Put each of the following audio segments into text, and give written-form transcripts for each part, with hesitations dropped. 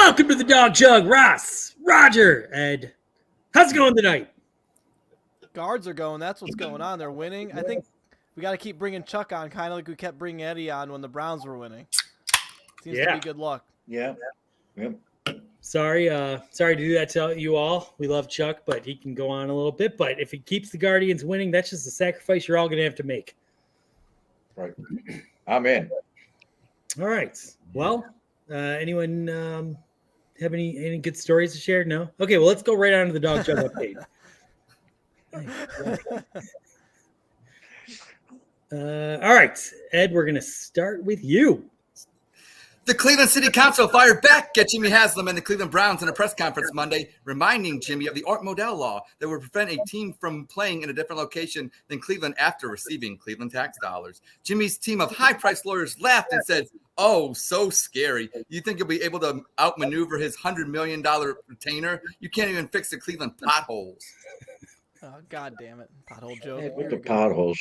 Welcome to the Dog Jug, Ross, Roger, Ed. How's it going tonight? Guards are going. That's what's going on. They're winning. I think we got to keep bringing Chuck on, kind of like we kept bringing Eddie on when the Browns were winning. Seems to be good luck. Yeah. Yep. Sorry to do that to you all. We love Chuck, but he can go on a little bit. But if he keeps the Guardians winning, that's just a sacrifice you're all going to have to make. Right. I'm in. All right. Well, anyone have any good stories to share? No? Okay, well, let's go right on to the Dog Jug update. All right, Ed, we're going to start with you. The Cleveland City Council fired back at Jimmy Haslam and the Cleveland Browns in a press conference Monday, reminding Jimmy of the Art Modell law that would prevent a team from playing in a different location than Cleveland after receiving Cleveland tax dollars. Jimmy's team of high-priced lawyers laughed and said, "Oh, so scary. You think you'll be able to outmaneuver his $100 million retainer? You can't even fix the Cleveland potholes." Oh, God damn it. Pothole joke. With the potholes.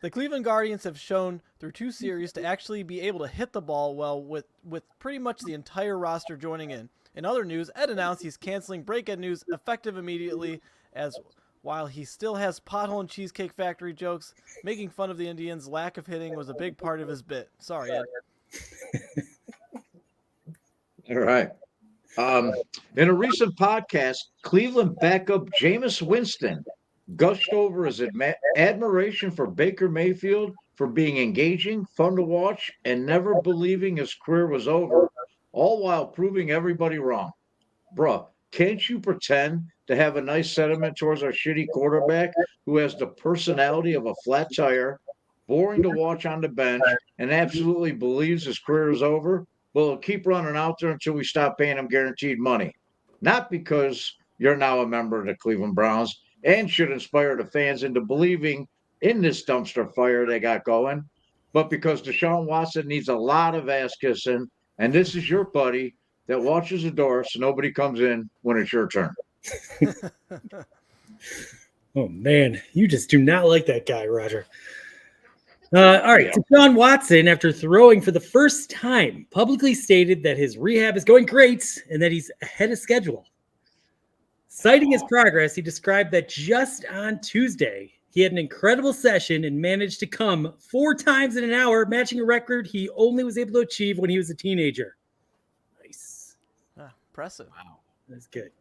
The Cleveland Guardians have shown through 2 series to actually be able to hit the ball well with pretty much the entire roster joining in. In other news, Ed announced he's canceling Break Ed News effective immediately, as while he still has pothole and Cheesecake Factory jokes, making fun of the Indians' lack of hitting was a big part of his bit. Sorry, Ed. All right. In a recent podcast, Cleveland backup Jameis Winston gushed over his admiration for Baker Mayfield for being engaging, fun to watch, and never believing his career was over, all while proving everybody wrong. Bruh, can't you pretend to have a nice sentiment towards our shitty quarterback who has the personality of a flat tire, boring to watch on the bench, and absolutely believes his career is over? Well, he'll keep running out there until we stop paying him guaranteed money. Not because you're now a member of the Cleveland Browns and should inspire the fans into believing in this dumpster fire they got going, but because Deshaun Watson needs a lot of ass kissing, and this is your buddy that watches the door so nobody comes in when it's your turn. Oh, man, you just do not like that guy, Roger. All right, Deshaun Watson, after throwing for the first time, publicly stated that his rehab is going great and that he's ahead of schedule. Citing his progress, he described that just on Tuesday, he had an incredible session and managed to come 4 times in an hour, matching a record he only was able to achieve when he was a teenager. Nice. Impressive. Wow. That's good.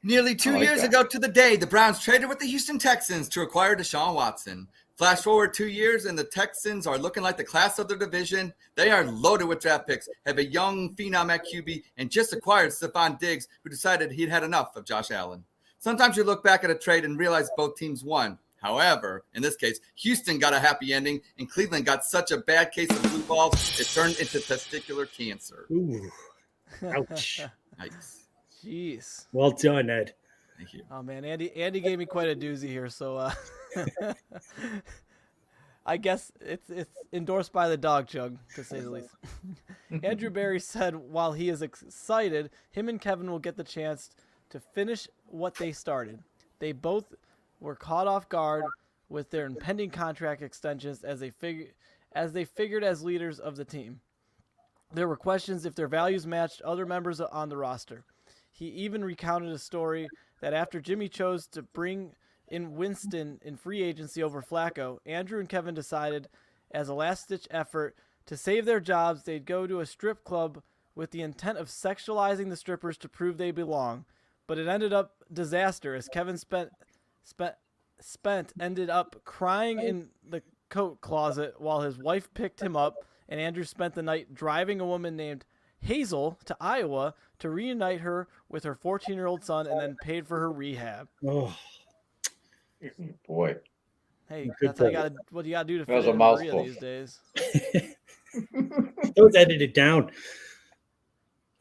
Nearly 2 years ago to the day, the Browns traded with the Houston Texans to acquire Deshaun Watson. Flash forward 2 years, and the Texans are looking like the class of their division. They are loaded with draft picks, have a young phenom at QB, and just acquired Stephon Diggs, who decided he'd had enough of Josh Allen. Sometimes you look back at a trade and realize both teams won. However, in this case, Houston got a happy ending, and Cleveland got such a bad case of blue balls, it turned into testicular cancer. Ooh. Ouch. Nice. Jeez. Well done, Ed. Thank you. Oh, man, Andy gave me quite a doozy here, so I guess it's endorsed by the Dog Jug, to say the least. Andrew Berry said while he is excited, him and Kevin will get the chance to finish what they started. They both were caught off guard with their impending contract extensions as they figured as leaders of the team. There were questions if their values matched other members on the roster. He even recounted a story that after Jimmy chose to bring in Winston in free agency over Flacco, Andrew and Kevin decided, as a last-ditch effort, to save their jobs, they'd go to a strip club with the intent of sexualizing the strippers to prove they belong. But it ended up disaster, as Kevin ended up crying in the coat closet while his wife picked him up, and Andrew spent the night driving a woman named Hazel to Iowa to reunite her with her 14-year-old son, and then paid for her rehab. Oh, boy. Hey, that's what you gotta do to That was fit a in mouthful. Maria these days. that was edited down.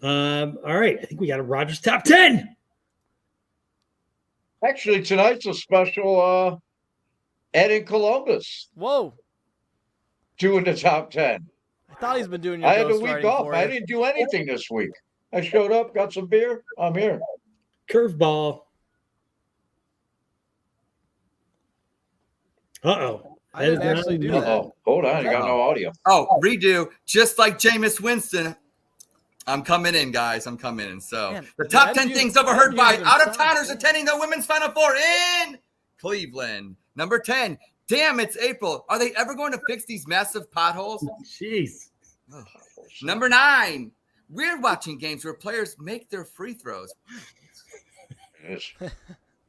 All right, I think we got a Rogers top 10. Actually, tonight's a special Ed in Columbus Whoa! doing the top 10. I thought he's been doing your I had a ghostwriting week off. for I you. didn't do anything this week. I showed up, got some beer. I'm here. Curveball. Uh-oh. I didn't actually do that. Uh-oh. Hold on, you got no audio. Oh, redo. Just like Jameis Winston, I'm coming in, guys. I'm coming in. So Man, the top Ed 10 used- things overheard Ed by used himself. out-of-towners attending the Women's Final Four in Cleveland. Number 10. Damn, it's April. Are they ever going to fix these massive potholes? Jeez. Number 9. We're watching games where players make their free throws. Yes.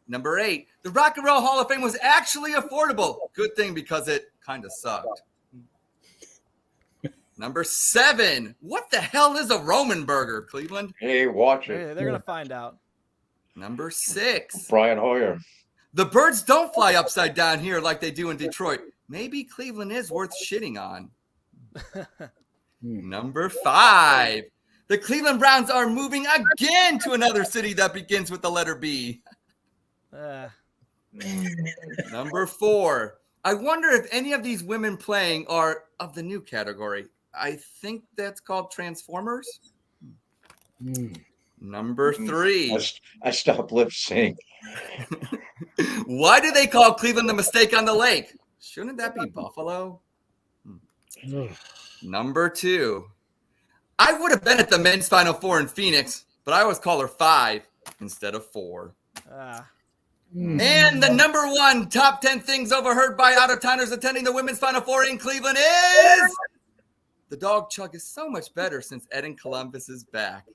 Number 8. The Rock and Roll Hall of Fame was actually affordable. Good thing because it kind of sucked. Number 7. What the hell is a Roman burger, Cleveland? Hey, watch They're it. going to find out. Number 6. Brian Hoyer. The birds don't fly upside down here like they do in Detroit. Maybe Cleveland is worth shitting on. Number 5. The Cleveland Browns are moving again to another city that begins with the letter B. Number 4. I wonder if any of these women playing are of the new category. I think that's called Transformers. Number 3. I stopped lip sync. Why do they call Cleveland the mistake on the lake? Shouldn't that be Buffalo? Number 2. I would have been at the men's Final Four in Phoenix, but I always call her 5 instead of 4. And the number 1 top 10 things overheard by out-of-towners attending the women's Final Four in Cleveland is the dog chug is so much better since Ed in Columbus is back.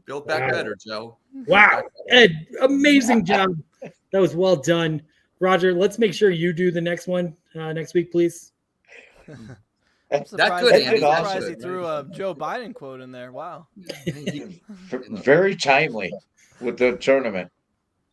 Build back better, Joe. Wow. Ed, amazing job. That was well done. Roger, let's make sure you do the next one next week, please. I'm surprised, good, I'm Andy. surprised he threw a Joe Biden quote in there. Wow. Very timely with the tournament.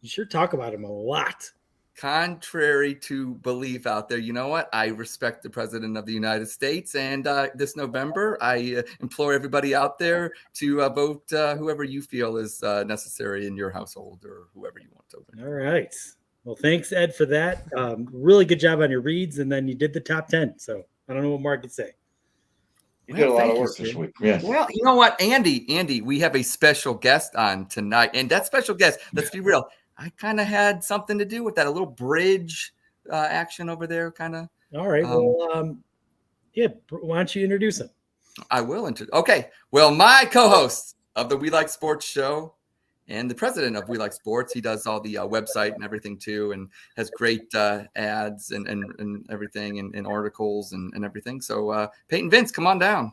You sure talk about him a lot. Contrary to belief out there, you know what? I respect the President of the United States. And this November, I implore everybody out there to vote whoever you feel is necessary in your household or whoever you want to. All right. Well, thanks, Ed, for that. Really good job on your reads. And then you did the top 10. So I don't know what Mark could say. You did a lot thank of you, work this sir. week. Yeah. Well, you know what, Andy, we have a special guest on tonight. And that special guest, let's be real, I kind of had something to do with that, a little bridge action over there, kind of. All right. Well, yeah, why don't you introduce him? I will. Okay. Well, my co-host of the We Like Sports show and the president of We Like Sports, he does all the website and everything too, and has great ads and everything and articles and everything. So Peyton Vince, come on down.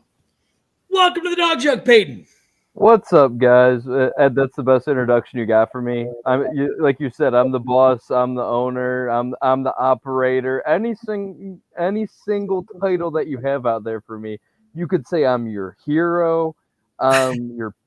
Welcome to the Dog Jug, Peyton. What's up, guys? Ed, that's the best introduction you got for me. Like you said, I'm the boss, I'm the owner, I'm the operator. Any single title that you have out there for me, you could say I'm your hero,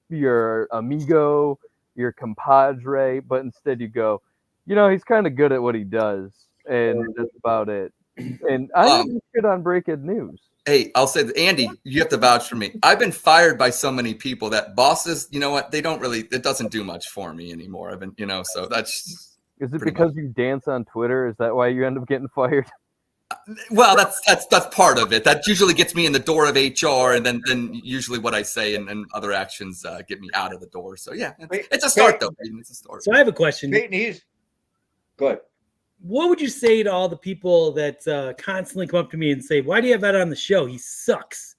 your amigo, your compadre, but instead you go, he's kind of good at what he does, and that's about it. And I don't shit on breaking news. Hey, I'll say that, Andy, you have to vouch for me. I've been fired by so many people that bosses, you know what, they don't really, it doesn't do much for me anymore. I've been, so that's. Is it because you dance on Twitter? Is that why you end up getting fired? Well, that's part of it. That usually gets me in the door of HR, and then usually what I say and other actions get me out of the door. So yeah, it's a start though. It's a start. So I have a question. Peyton, good. What would you say to all the people that constantly come up to me and say, "Why do you have Ed on the show? He sucks."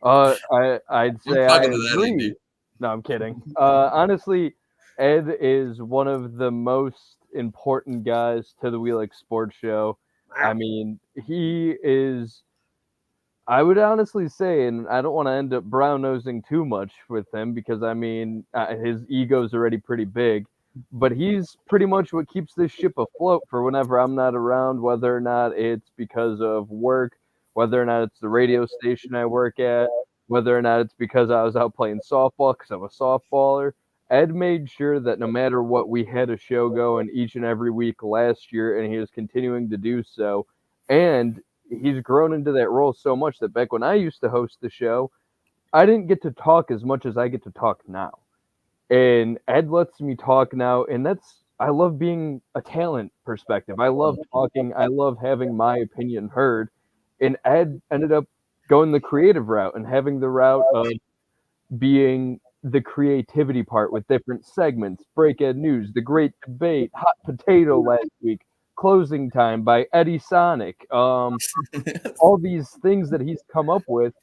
I'd say I talking to that, agree. Andy. No, I'm kidding. Honestly, Ed is one of the most important guys to the We Like Sports show. I mean, he is. I would honestly say, and I don't want to end up brown-nosing too much with him because, I mean, his ego's already pretty big. But he's pretty much what keeps this ship afloat for whenever I'm not around, whether or not it's because of work, whether or not it's the radio station I work at, whether or not it's because I was out playing softball because I'm a softballer. Ed made sure that no matter what, we had a show going each and every week last year, and he is continuing to do so. And he's grown into that role so much that back when I used to host the show, I didn't get to talk as much as I get to talk now. And Ed lets me talk now, and I love being a talent perspective. I love talking. I love having my opinion heard. And Ed ended up going the creative route and having the route of being the creativity part with different segments, Break Ed News, The Great Debate, Hot Potato last week, Closing Time by Eddie Sonic. All these things that he's come up with.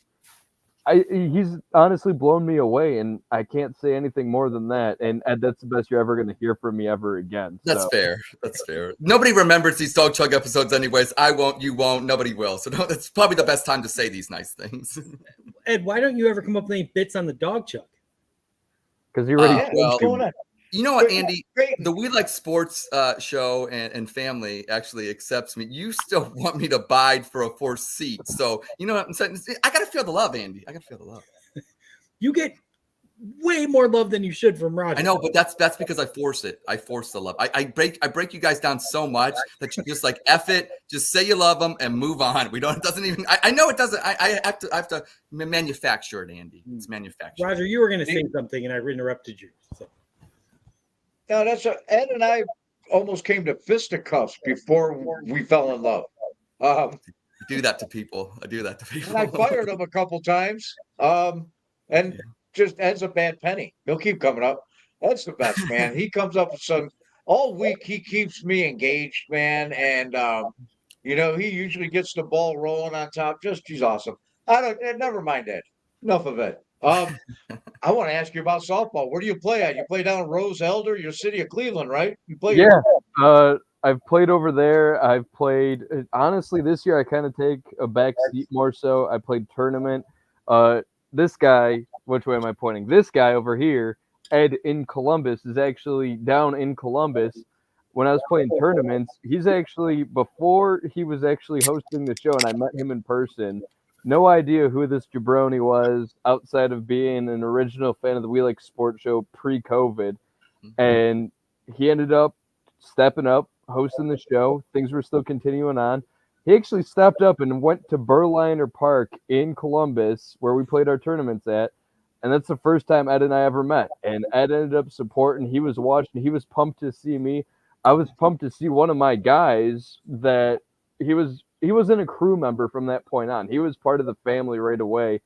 He's honestly blown me away, and I can't say anything more than that. And Ed, that's the best you're ever going to hear from me ever again. That's so. fair. That's fair. Nobody remembers these Dog Chug episodes anyways. I won't, you won't, nobody will. So that's probably the best time to say these nice things. Ed, why don't you ever come up with any bits on the Dog Chug? Because you already What's going on? You know what, Andy? The We Like Sports show and family actually accepts me. You still want me to bide for a 4th seat. So, you know what I'm saying? I got to feel the love, Andy. I got to feel the love. You get way more love than you should from Roger. I know, but that's because I force it. I force the love. I break you guys down so much that you just like F it, just say you love them and move on. It doesn't even, I know it doesn't, I have to manufacture it, Andy. It's manufactured. Roger, you were going to say something and I interrupted you. So. No, Ed and I almost came to fisticuffs before we fell in love. I do that to people. And I fired him a couple times. And just Ed's a bad penny. He'll keep coming up. Ed's the best, man. He comes up with some all week. He keeps me engaged, man. And he usually gets the ball rolling on top. He's awesome. Never mind Ed. Enough of it. I want to ask you about softball. Where do you play at? You play down in Rose Elder, your city of Cleveland, right? You play. Yeah. I've played over there. I've played, honestly, this year I kind of take a back seat more so. I played tournament. This guy, which way am I pointing? This guy over here, Ed in Columbus, is actually down in Columbus. When I was playing tournaments, he's actually, before he was actually hosting the show and I met him in person, no idea who this jabroni was outside of being an original fan of the We Like Sports show pre-COVID. And he ended up stepping up, hosting the show. Things were still continuing on. He actually stepped up and went to Berliner Park in Columbus, where we played our tournaments at. And that's the first time Ed and I ever met. And Ed ended up supporting. He was watching. He was pumped to see me. I was pumped to see one of my guys that he wasn't a crew member from that point on. He was part of the family right away.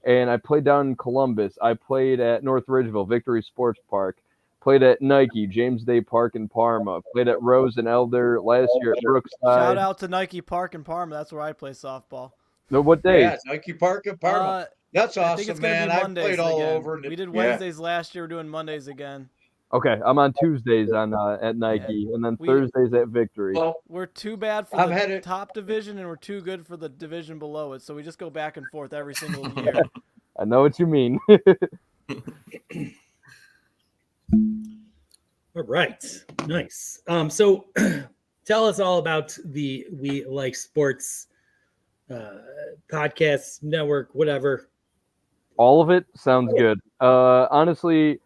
And I played down in Columbus. I played at North Ridgeville, Victory Sports Park. Played at Nike, James Day Park in Parma. Played at Rose and Elder last year at Brookside. Shout out to Nike Park in Parma. That's where I play softball. No, what day? Yeah, Nike Park in Parma. That's awesome, I think it's gonna be I've Mondays played all again. over. We did Wednesdays last year. We're doing Mondays again. Okay, I'm on Tuesdays at Nike, and then Thursdays at Victory. Well, we're too bad for the top division, and we're too good for the division below it. So we just go back and forth every single year. I know what you mean. All right, nice. So tell us all about the We Like Sports podcast network, whatever. All of it sounds good. Honestly,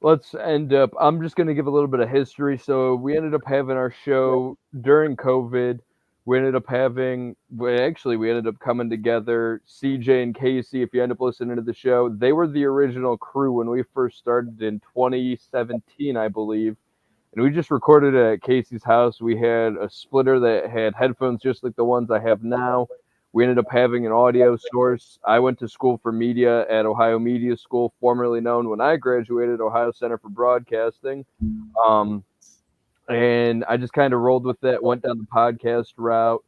let's end up. I'm just going to give a little bit of history. So we ended up having our show during COVID. We ended up coming together. CJ and Casey, if you end up listening to the show, they were the original crew when we first started in 2017, I believe. And we just recorded it at Casey's house. We had a splitter that had headphones just like the ones I have now. We ended up having an audio source. I went to school for media at Ohio Media School, formerly known when I graduated, Ohio Center for Broadcasting. And I just kind of rolled with it, went down the podcast route,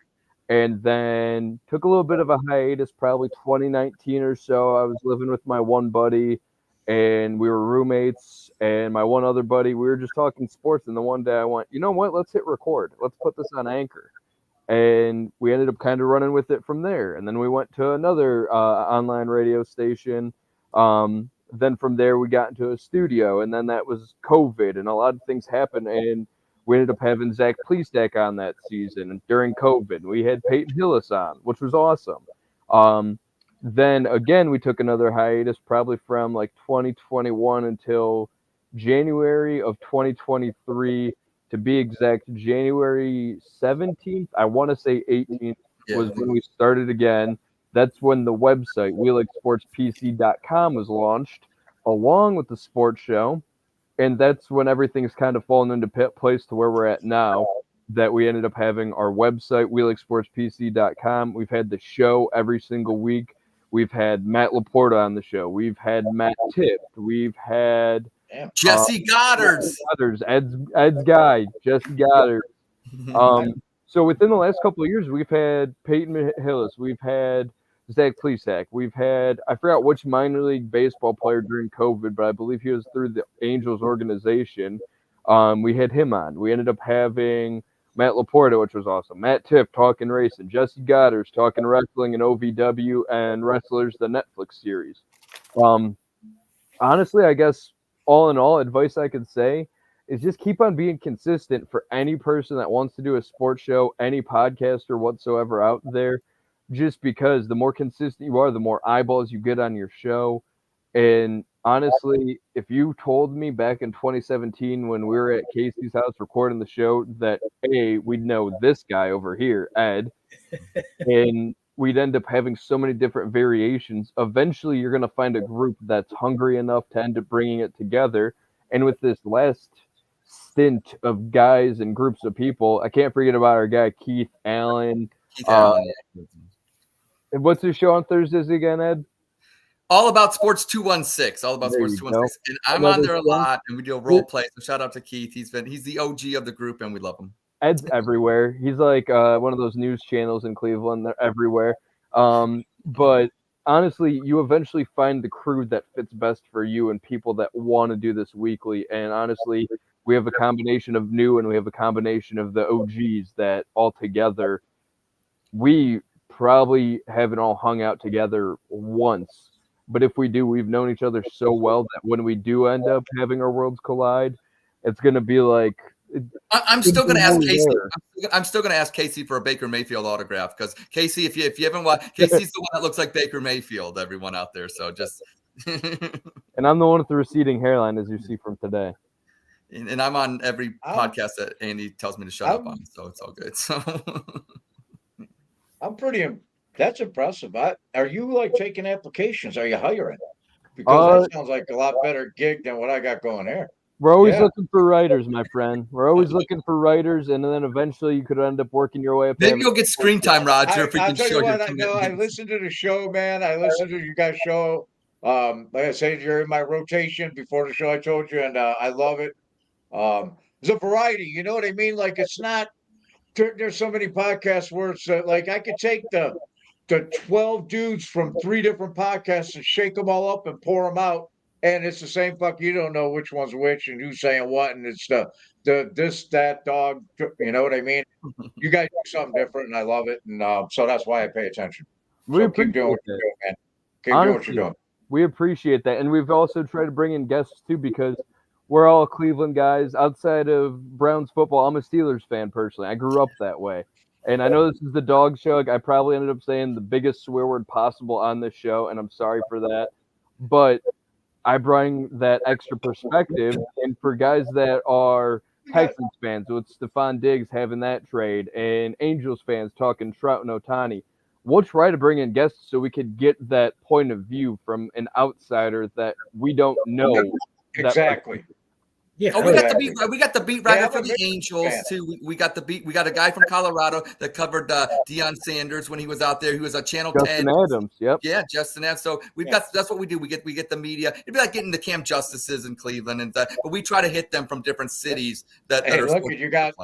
and then took a little bit of a hiatus, probably 2019 or so. I was living with my one buddy, and we were roommates, and my one other buddy, we were just talking sports, and the one day I went, you know what, let's hit record. Let's put this on Anchor. And we ended up kind of running with it from there. And then we went to another online radio station. Then from there, we got into a studio, and then that was COVID, and a lot of things happened, and we ended up having Zach Plesac on that season. And during COVID, we had Peyton Hillis on, which was awesome. Then again, we took another hiatus, probably from like 2021 until January of 2023. To be exact, January 17th, I want to say 18th, was when we started again. That's when the website, WeLikeSportsPC.com, was launched, along with the sports show. And that's when everything's kind of fallen into place to where we're at now, that we ended up having our website, WeLikeSportsPC.com. We've had the show every single week. We've had Matt Laporta on the show. We've had Matt Tift. We've had Jesse Goddard. Ed's guy, Jesse Goddard. So within the last couple of years, we've had Peyton Hillis, we've had Zach Plesac, we've had, I forgot which minor league baseball player during COVID, but I believe he was through the Angels organization. We had him on. We ended up having Matt Laporta, which was awesome. Matt Tiff talking racing. Jesse Goddard's talking wrestling and OVW and Wrestlers, the Netflix series. Honestly, I guess all in all, advice I could say is just keep on being consistent for any person that wants to do a sports show, any podcaster whatsoever out there, just because the more consistent you are, the more eyeballs you get on your show. And honestly, if you told me back in 2017 when we were at Casey's house recording the show that, hey, we'd know this guy over here, Ed, and we'd end up having so many different variations, eventually you're going to find a group that's hungry enough to end up bringing it together. And with this last stint of guys and groups of people, I can't forget about our guy Keith Allen. And what's his show on Thursdays again, Ed? All About Sports 216. All About There Sports you 216. And I'm Another on there a show. lot, and we do a role play. So shout out to Keith. He's the OG of the group, and we love him. Ed's everywhere. He's like one of those news channels in Cleveland. They're everywhere. But honestly, you eventually find the crew that fits best for you and people that want to do this weekly. And honestly, we have a combination of new and we have a combination of the OGs that all together, we probably haven't all hung out together once. But if we do, we've known each other so well that when we do end up having our worlds collide, it's going to be like. I'm still going to ask Casey. I'm still going to ask Casey for a Baker Mayfield autograph because Casey, if you haven't watched, Casey's the one that looks like Baker Mayfield. Everyone out there, so just. And I'm the one with the receding hairline, as you see from today. And I'm on every podcast that Andy tells me to shut up on, so it's all good. So. I'm pretty. That's impressive. Are you like taking applications? Are you hiring? Because that sounds like a lot better gig than what I got going here. We're always looking for writers, my friend. We're always looking for writers, and then eventually you could end up working your way up. Maybe you'll get screen time, Roger, if we can show you. I listen to the show, man. I listen to you guys' show. Like I said, you're in my rotation before the show. I told you, and I love it. It's a variety. You know what I mean? Like it's not. There's so many podcasts where it's like I could take the 12 dudes from 3 different podcasts and shake them all up and pour them out. And it's the same fuck. You don't know which one's which and who's saying what. And it's the this, that, dog. You know what I mean? You guys do something different, and I love it. And so that's why I pay attention. So keep doing what you're doing, man. Keep doing what you're doing. We appreciate that. And we've also tried to bring in guests, too, because we're all Cleveland guys. Outside of Browns football, I'm a Steelers fan, personally. I grew up that way. And I know this is the dog show. I probably ended up saying the biggest swear word possible on this show, and I'm sorry for that. But I bring that extra perspective. And for guys that are Texans fans, with Stephon Diggs having that trade, and Angels fans talking Trout and Ohtani, we'll try to bring in guests so we could get that point of view from an outsider that we don't know. Exactly. Yeah. Oh, we got the beat writer for the Angels too. We got a guy from Colorado that covered Deion Sanders when he was out there. He was a Channel 10. Justin Adams. Yep. Yeah, Justin Adams. So that's what we do. We get the media. It'd be like getting the Cam Justices in Cleveland, but we try to hit them from different cities. That hey, are look, you got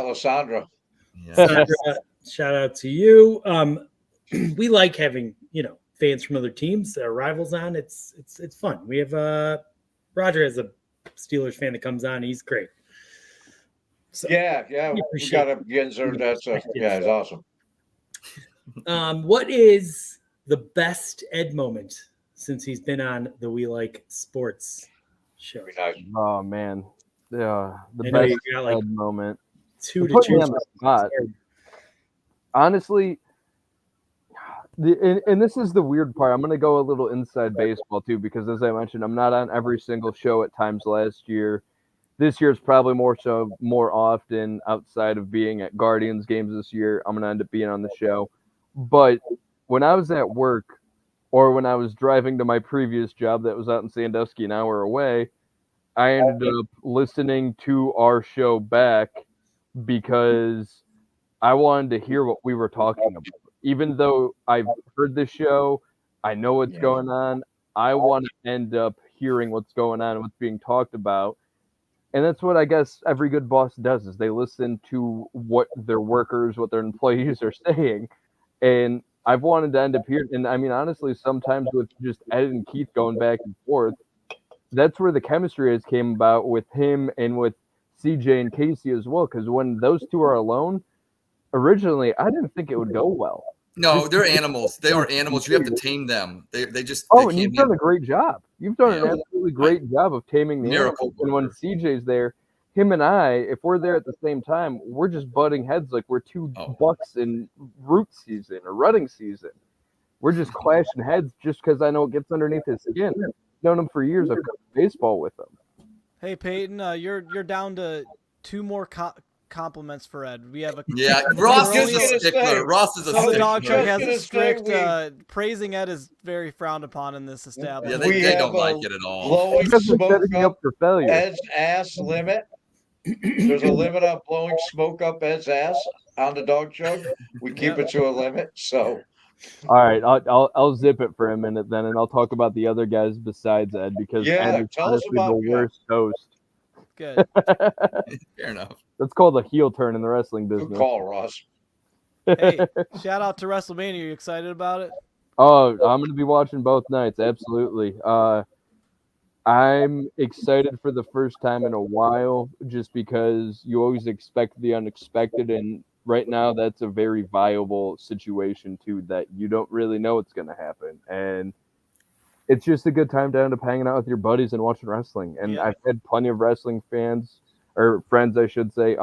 Lysandra. Yeah. Shout out to you. We like having fans from other teams that are rivals on. It's fun. We have Roger has a Steelers fan that comes on. He's great. So, we got a Ginzer. That's it's awesome. What is the best Ed moment since he's been on the We Like Sports show? Nice. Oh man, yeah, the I know best you got like Ed moment. 2 to Put me 2. on the spot. Honestly, and this is the weird part. I'm going to go a little inside baseball too, because as I mentioned, I'm not on every single show at times last year. This year is probably more often outside of being at Guardians games this year. I'm going to end up being on the show. But when I was at work or when I was driving to my previous job that was out in Sandusky an hour away, I ended up listening to our show back because I wanted to hear what we were talking about. Even though I've heard this show, I know what's going on. I want to end up hearing what's going on and what's being talked about. And that's what I guess every good boss does is they listen to what their workers, what their employees are saying. And I've wanted to end up here. And I mean, honestly, sometimes with just Ed and Keith going back and forth, that's where the chemistry has came about with him and with CJ and Casey as well. Because when those two are alone, originally, I didn't think it would go well. No, they're animals. They are animals. You have to tame them. They just. Oh, they and you've can't done a great job. You've done an Yeah. absolutely great job of taming the Miracle animals. And when worker. CJ's there, him and I, if we're there at the same time, we're just butting heads like we're two Oh. bucks in root season or rutting season. We're just clashing heads just because I know it gets underneath his skin. I've known him for years. I've covered baseball with him. Hey Peyton, you're down to 2 more compliments for Ed. We have a Yeah, Ross we're is a only- stickler. Ross is a So the dog stickler. show has a Just gonna strict say praising Ed is very frowned upon in this Yeah, establishment. they We don't have a like it at all. blowing You guys are smoke setting me up up for failure. Ed's ass limit. There's a limit on blowing smoke up Ed's ass on the dog show. We keep it to a limit. So All right, I'll zip it for a minute then, and I'll talk about the other guys besides Ed because Yeah, Ed is tell us honestly about the Ed. worst host. Good. Fair enough. That's called a heel turn in the wrestling good business. call, Ross. Hey, shout out to WrestleMania. Are you excited about it? Oh, I'm going to be watching both nights. Absolutely. I'm excited for the first time in a while just because you always expect the unexpected. And right now, that's a very viable situation, too, that you don't really know what's going to happen. And it's just a good time to end up hanging out with your buddies and watching wrestling. And Yeah. I've had plenty of wrestling fans, or friends, I should say,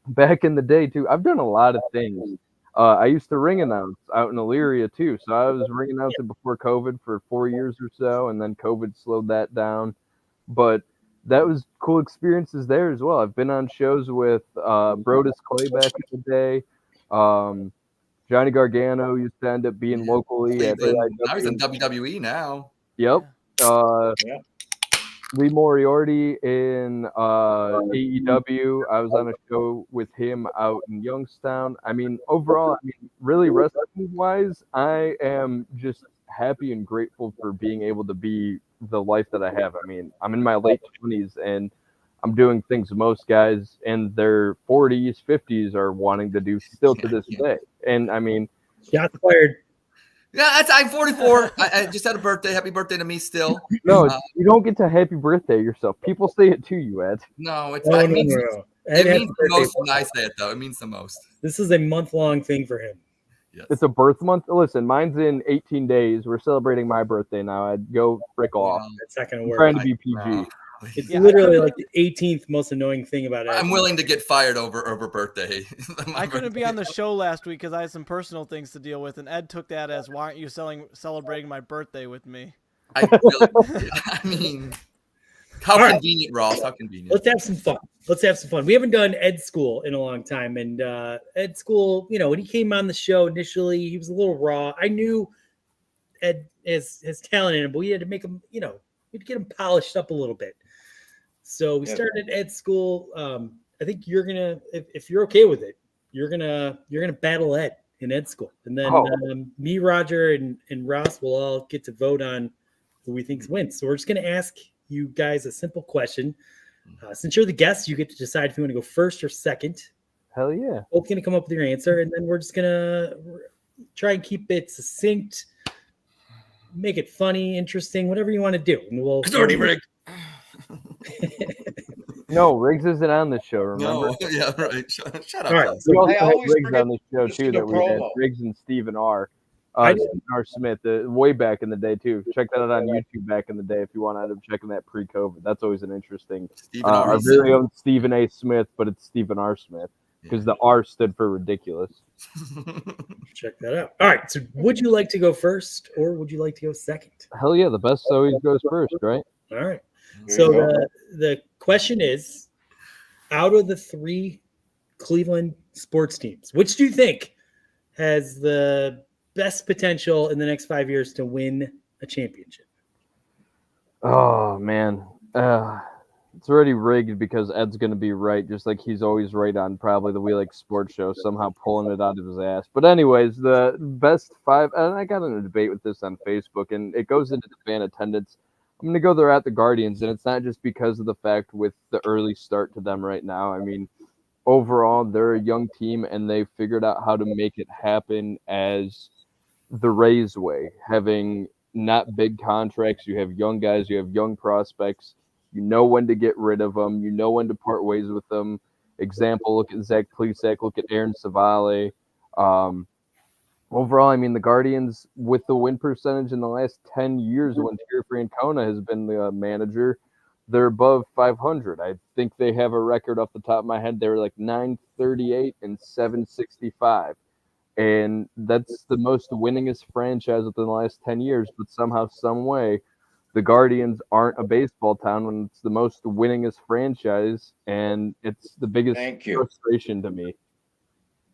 back in the day, too. I've done a lot of things. I used to ring announce out in Elyria too, so I was ring announcing before COVID for 4 years or so, and then COVID slowed that down. But that was cool experiences there as well. I've been on shows with Brodus Clay back in the day. Johnny Gargano used to end up being locally at Cleveland. Now he's AIW. in WWE now. Yep. Yeah. Lee Moriarty in AEW. I was on a show with him out in Youngstown. I mean, overall, really wrestling-wise, I am just happy and grateful for being able to be the life that I have. I mean, I'm in my late 20s, and I'm doing things most guys in their 40s, 50s are wanting to do still to this day. And, I mean, Shots fired. Yeah, I'm 44. I just had a birthday. Happy birthday to me still. no, you don't get to happy birthday yourself. People say it to you, Ed. No, it's No, it no, means, no. it Ed has means a the birthday. most when I say it, though. It means the most. This is a month-long thing for him. Yes. It's a birth month. Listen, mine's in 18 days. We're celebrating my birthday now. I'd go frick off. That's not going to I'm work. trying to be PG. It's Yeah, I literally couldn't- like the 18th most annoying thing about it. I'm willing to get fired over birthday. I couldn't be on the show last week because I had some personal things to deal with, and Ed took that as, "Why aren't you celebrating my birthday with me?" I mean, how All right. convenient, Ross. How convenient. Let's have some fun. Let's have some fun. We haven't done Ed School in a long time, and Ed School, when he came on the show initially, he was a little raw. I knew Ed has talent in him, but we had to make him, we had to get him polished up a little bit. So we Yeah. started Ed School. I think you're gonna, if you're okay with it, you're gonna battle Ed in Ed School, and then me, Roger, and Ross will all get to vote on who we think wins. So we're just gonna ask you guys a simple question. Since you're the guest, you get to decide if you want to go first or second. Hell yeah. Both going to come up with your answer, and then we're just going to try and keep it succinct, make it funny, interesting, whatever you want to do. And we'll. It's already rigged. No, Riggs isn't on this show, remember? No, yeah, right. Shut up. All right. Kelsey. We also I had always Riggs forget on this show, to too, do that the we had. promo. Riggs and Stephen R. I Stephen R. Smith, way back in the day, too. Check that out on YouTube back in the day if you want to end up checking that pre-COVID. That's always an interesting. Stephen Our R. very own Stephen A. Smith, but it's Stephen R. Smith because the R stood for ridiculous. check that out. All right. So would you like to go first or would you like to go second? Hell yeah, the best always goes first, right? All right. There So you go. the question is, out of the 3 Cleveland sports teams, which do you think has the best potential in the next 5 years to win a championship? Oh, man. It's already rigged because Ed's going to be right, just like he's always right on probably the We Like Sports show, somehow pulling it out of his ass. But anyways, the best 5, and I got in a debate with this on Facebook, and it goes into the fan attendance. I'm going to go there at the Guardians, and it's not just because of the fact with the early start to them right now. I mean, overall, they're a young team, and they've figured out how to make it happen as the Rays way, having not big contracts. You have young guys, you have young prospects. You know when to get rid of them. You know when to part ways with them. Example, look at Zach Plesac, look at Aaron Savale. Overall, I mean, the Guardians, with the win percentage in the last 10 years when Terry Francona has been the manager, they're above 500. I think they have a record off the top of my head. They were like 938 and 765. And that's the most winningest franchise within the last 10 years. But somehow, some way, the Guardians aren't a baseball town when it's the most winningest franchise. And it's the biggest Thank you. frustration to me.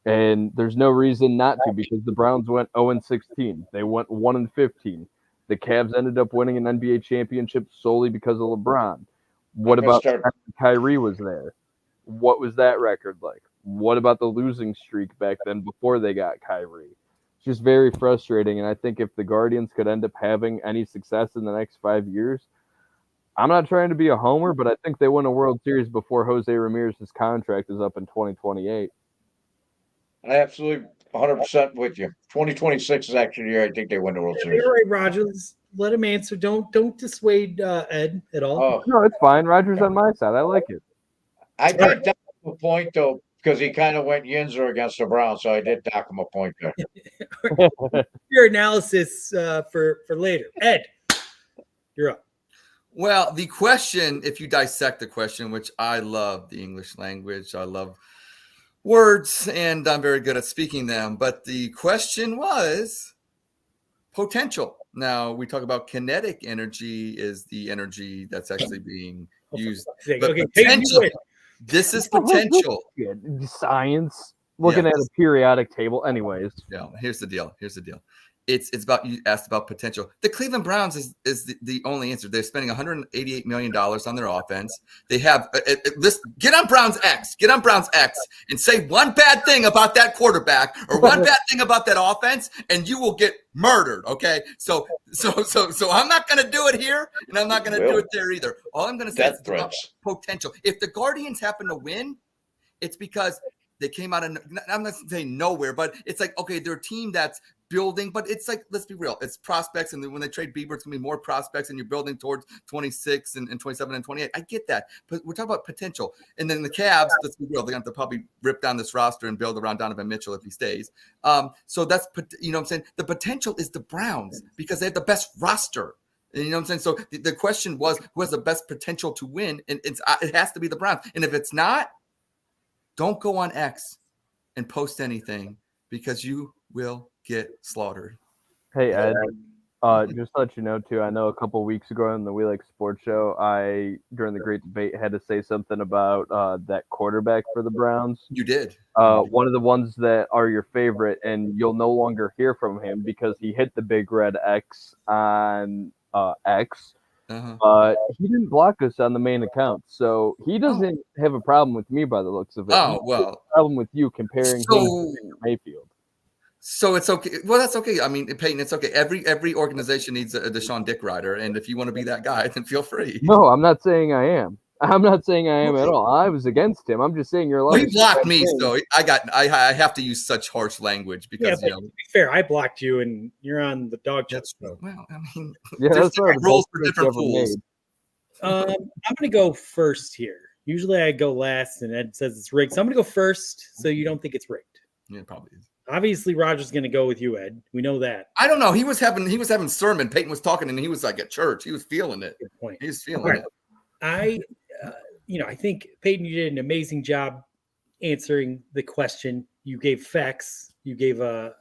And there's no reason not to, because the Browns went 0-16. They went 1-15. The Cavs ended up winning an NBA championship solely because of LeBron. What about Kyrie was there? What was that record like? What about the losing streak back then before they got Kyrie? It's just very frustrating. And I think if the Guardians could end up having any success in the next 5 years, I'm not trying to be a homer, but I think they win a World Series before Jose Ramirez's contract is up in 2028. I absolutely 100% with you. 2026 is actually the year I think they win the World Series. You're right, Roger. Let him answer. Don't dissuade Ed at all. Oh, No, it's fine. Roger's on my side. I like it. I did dock him a point though, because he kind of went Yinzer against the Browns, so I did dock him a point there. Your analysis for later. Ed, you're up. Well, the question, if you dissect the question, which I love the English language, I love words, and I'm very good at speaking them. But the question was potential. Now, we talk about kinetic energy is the energy that's actually being used. But Okay, potential, this is potential. Science. Looking at a periodic table. Anyways. Yeah, here's the deal. It's about, you asked about potential. The Cleveland Browns is the only answer. They're spending $188 million on their offense. They have this. Get on Browns X and say one bad thing about that quarterback or one bad thing about that offense, and you will get murdered. Okay, so I'm not going to do it here, and I'm not going to do it there either. All I'm going to say is about potential. If the Guardians happen to win, it's because they came out of, I'm not saying nowhere, but it's like, okay, they're a team that's building, but it's like, let's be real, it's prospects, and then when they trade Bieber, it's gonna be more prospects, and you're building towards 26 and 27 and 28. I get that, but we're talking about potential. And then the Cavs, let's be real, they're gonna have to probably rip down this roster and build around Donovan Mitchell if he stays. So that's, you know what I'm saying? The potential is the Browns because they have the best roster. And you know what I'm saying? So the question was, who has the best potential to win? And it has to be the Browns. And if it's not, don't go on X and post anything because you will get slaughtered. Hey, Ed, just to let you know, too, I know a couple weeks ago on the We Like Sports show, during the great debate, had to say something about that quarterback for the Browns. You did. One of the ones that are your favorite, and you'll no longer hear from him because he hit the big red X on X. He didn't block us on the main account, so he doesn't have a problem with me by the looks of it. Oh, well. A problem with you comparing him to Mayfield. So it's okay. Well, that's okay. I mean, Peyton, it's okay. Every organization needs a Deshaun Dick rider, and if you want to be that guy, then feel free. No, I'm not saying I am. I'm not saying I am at all. I was against him. I'm just saying you're allowed. Well, he blocked me, so I have to use such harsh language because to be fair, I blocked you, and you're on the dog chat. Well, I mean, there's different rules for different fools. I'm going to go first here. Usually I go last, and Ed says it's rigged. So I'm going to go first, so you don't think it's rigged. Yeah, it probably is. Obviously, Roger's going to go with you, Ed. We know that. I don't know. He was having sermon. Peyton was talking, and he was like at church. He was feeling it. Good point. He was feeling it. I think Peyton, you did an amazing job answering the question. You gave facts. You gave there's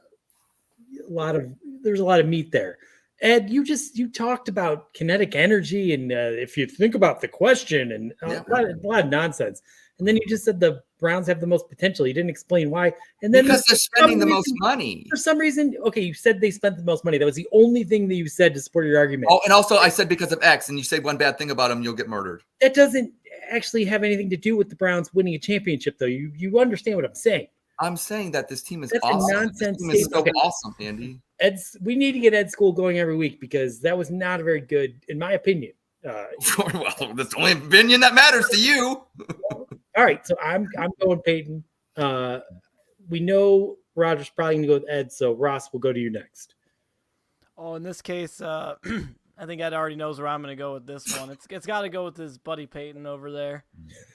a lot of meat there. Ed, you talked about kinetic energy, and if you think about the question, and a lot of nonsense. And then you just said the Browns have the most potential. You didn't explain why. And then because they're spending the most money. For some reason, okay, you said they spent the most money. That was the only thing that you said to support your argument. Oh, and also I said because of X, and you say one bad thing about him, you'll get murdered. That doesn't actually have anything to do with the Browns winning a championship, though. You understand what I'm saying. I'm saying that this team is That's awesome. a nonsense this team is so statement. awesome, Andy. We need to get Ed School going every week because that was not a very good, in my opinion, Well, that's the only opinion that matters to you. All right, so I'm going Peyton. We know Roger's probably going to go with Ed, so Ross, will go to you next. Oh, in this case, I think Ed already knows where I'm going to go with this one. It's got to go with his buddy Peyton over there.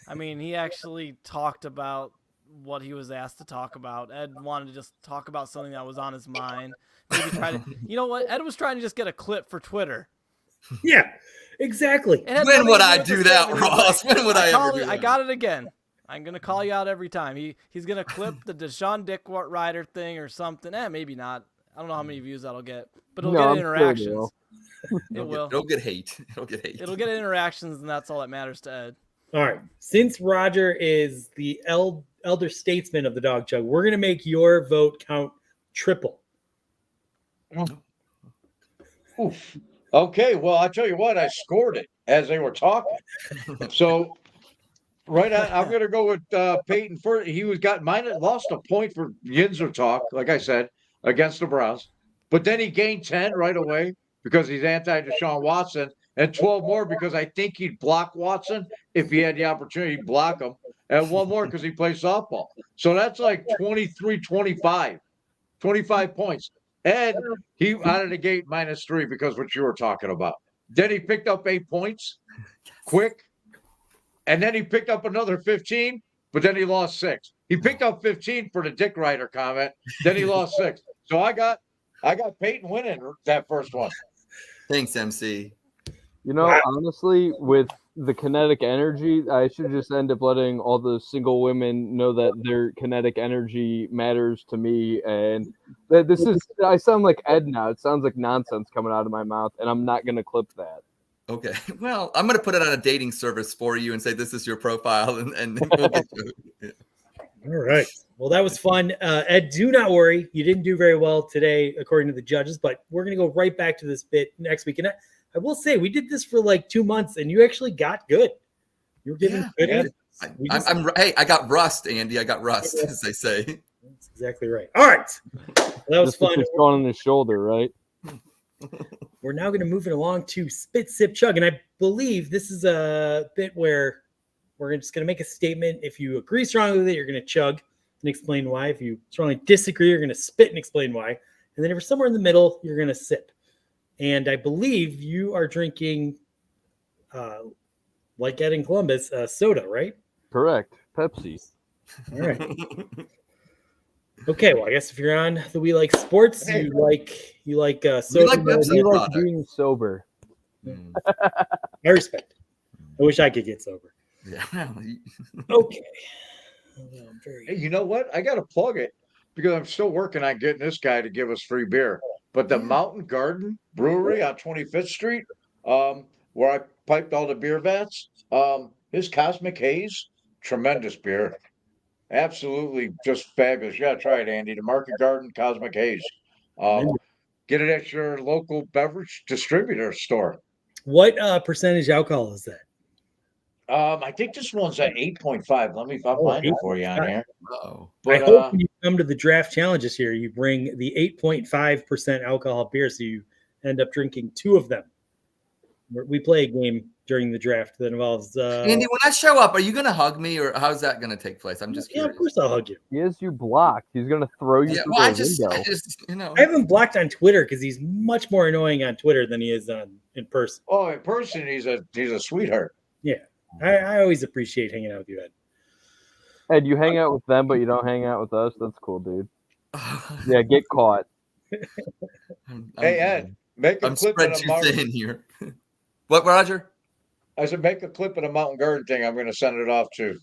I mean, he actually talked about what he was asked to talk about. Ed wanted to just talk about something that was on his mind. Maybe try to, you know what? Ed was trying to just get a clip for Twitter. Yeah, exactly. When would I do that, Ross? When would I ever do that? I got it again. I'm gonna call you out every time. He's gonna clip the Deshaun Dickwater thing or something. Maybe not. I don't know how many views that'll get, but it'll get interactions. It will. It'll get hate. It'll get hate. It'll get interactions, and that's all that matters to Ed. All right. Since Roger is the elder statesman of the Dog Chug, we're gonna make your vote count triple. Oof. Okay, well, I tell you what, I scored it as they were talking. So, I'm going to go with Peyton first. He lost a point for Yinzer talk, like I said, against the Browns. But then he gained 10 right away because he's anti-Deshaun Watson, and 12 more because I think he'd block Watson if he had the opportunity to block him, and one more because he plays softball. So that's like 23-25, 25 points. And he out of the gate -3 because what you were talking about. Then he picked up 8 points quick. And then he picked up another 15, but then he lost 6. He picked up 15 for the Dick Rider comment. Then he lost 6. So I got Peyton winning that first one. Thanks, MC. You know, honestly, with the kinetic energy, I should just end up letting all the single women know that their kinetic energy matters to me. And I sound like Ed now. It sounds like nonsense coming out of my mouth, and I'm not going to clip that. Okay. Well, I'm going to put it on a dating service for you and say this is your profile, and we'll get to it. All right. Well, that was fun. Ed, do not worry. You didn't do very well today, according to the judges, but we're going to go right back to this bit next week. And I will say, we did this for like 2 months, and you actually got good. You were giving good answers. I got rust, Andy. I got rust, as they say. That's exactly right. All right. Well, that was fun. Just going on his shoulder, right? We're now going to move it along to Spit, Sip, Chug. And I believe this is a bit where we're just going to make a statement. If you agree strongly with it, you're going to chug and explain why. If you strongly disagree, you're going to spit and explain why. And then if you're somewhere in the middle, you're going to sip. And I believe you are drinking, like Ed in Columbus, soda, right? Correct. Pepsi. All right. Okay, well, I guess if you're on the We Like Sports, you like soda. like Pepsi. We like product. being sober. I respect it. I wish I could get sober. Yeah. Okay. Hey, you know what? I got to plug it because I'm still working on getting this guy to give us free beer. But the Mountain Garden Brewery on 25th Street, where I piped all the beer vats, his Cosmic Haze, tremendous beer. Absolutely just fabulous. You got to try it, Andy. The Market Garden Cosmic Haze. Get it at your local beverage distributor store. What percentage alcohol is that? I think this one's at 8.5. I'll find it for you on here. Oh. I But hope when you come to the draft challenge this year, you bring the 8.5% alcohol beer, so you end up drinking 2 of them. We play a game during the draft that involves. Andy, when I show up, are you going to hug me, or how's that going to take place? I'm just Yeah, curious. of course I'll hug you. He has you blocked. He's going to throw you Yeah, through well, I the just, window. I have him blocked on Twitter because he's much more annoying on Twitter than he is in person. oh, in person, he's a sweetheart. Yeah, I always appreciate hanging out with you, Ed. Ed, you hang out with them, but you don't hang out with us. That's cool, dude. Yeah, get caught. Hey, Ed, make a I'm clip spread of the too Mountain. thin here. What, Roger? I said, make a clip of the Mountain Garden thing. I'm going to send it off to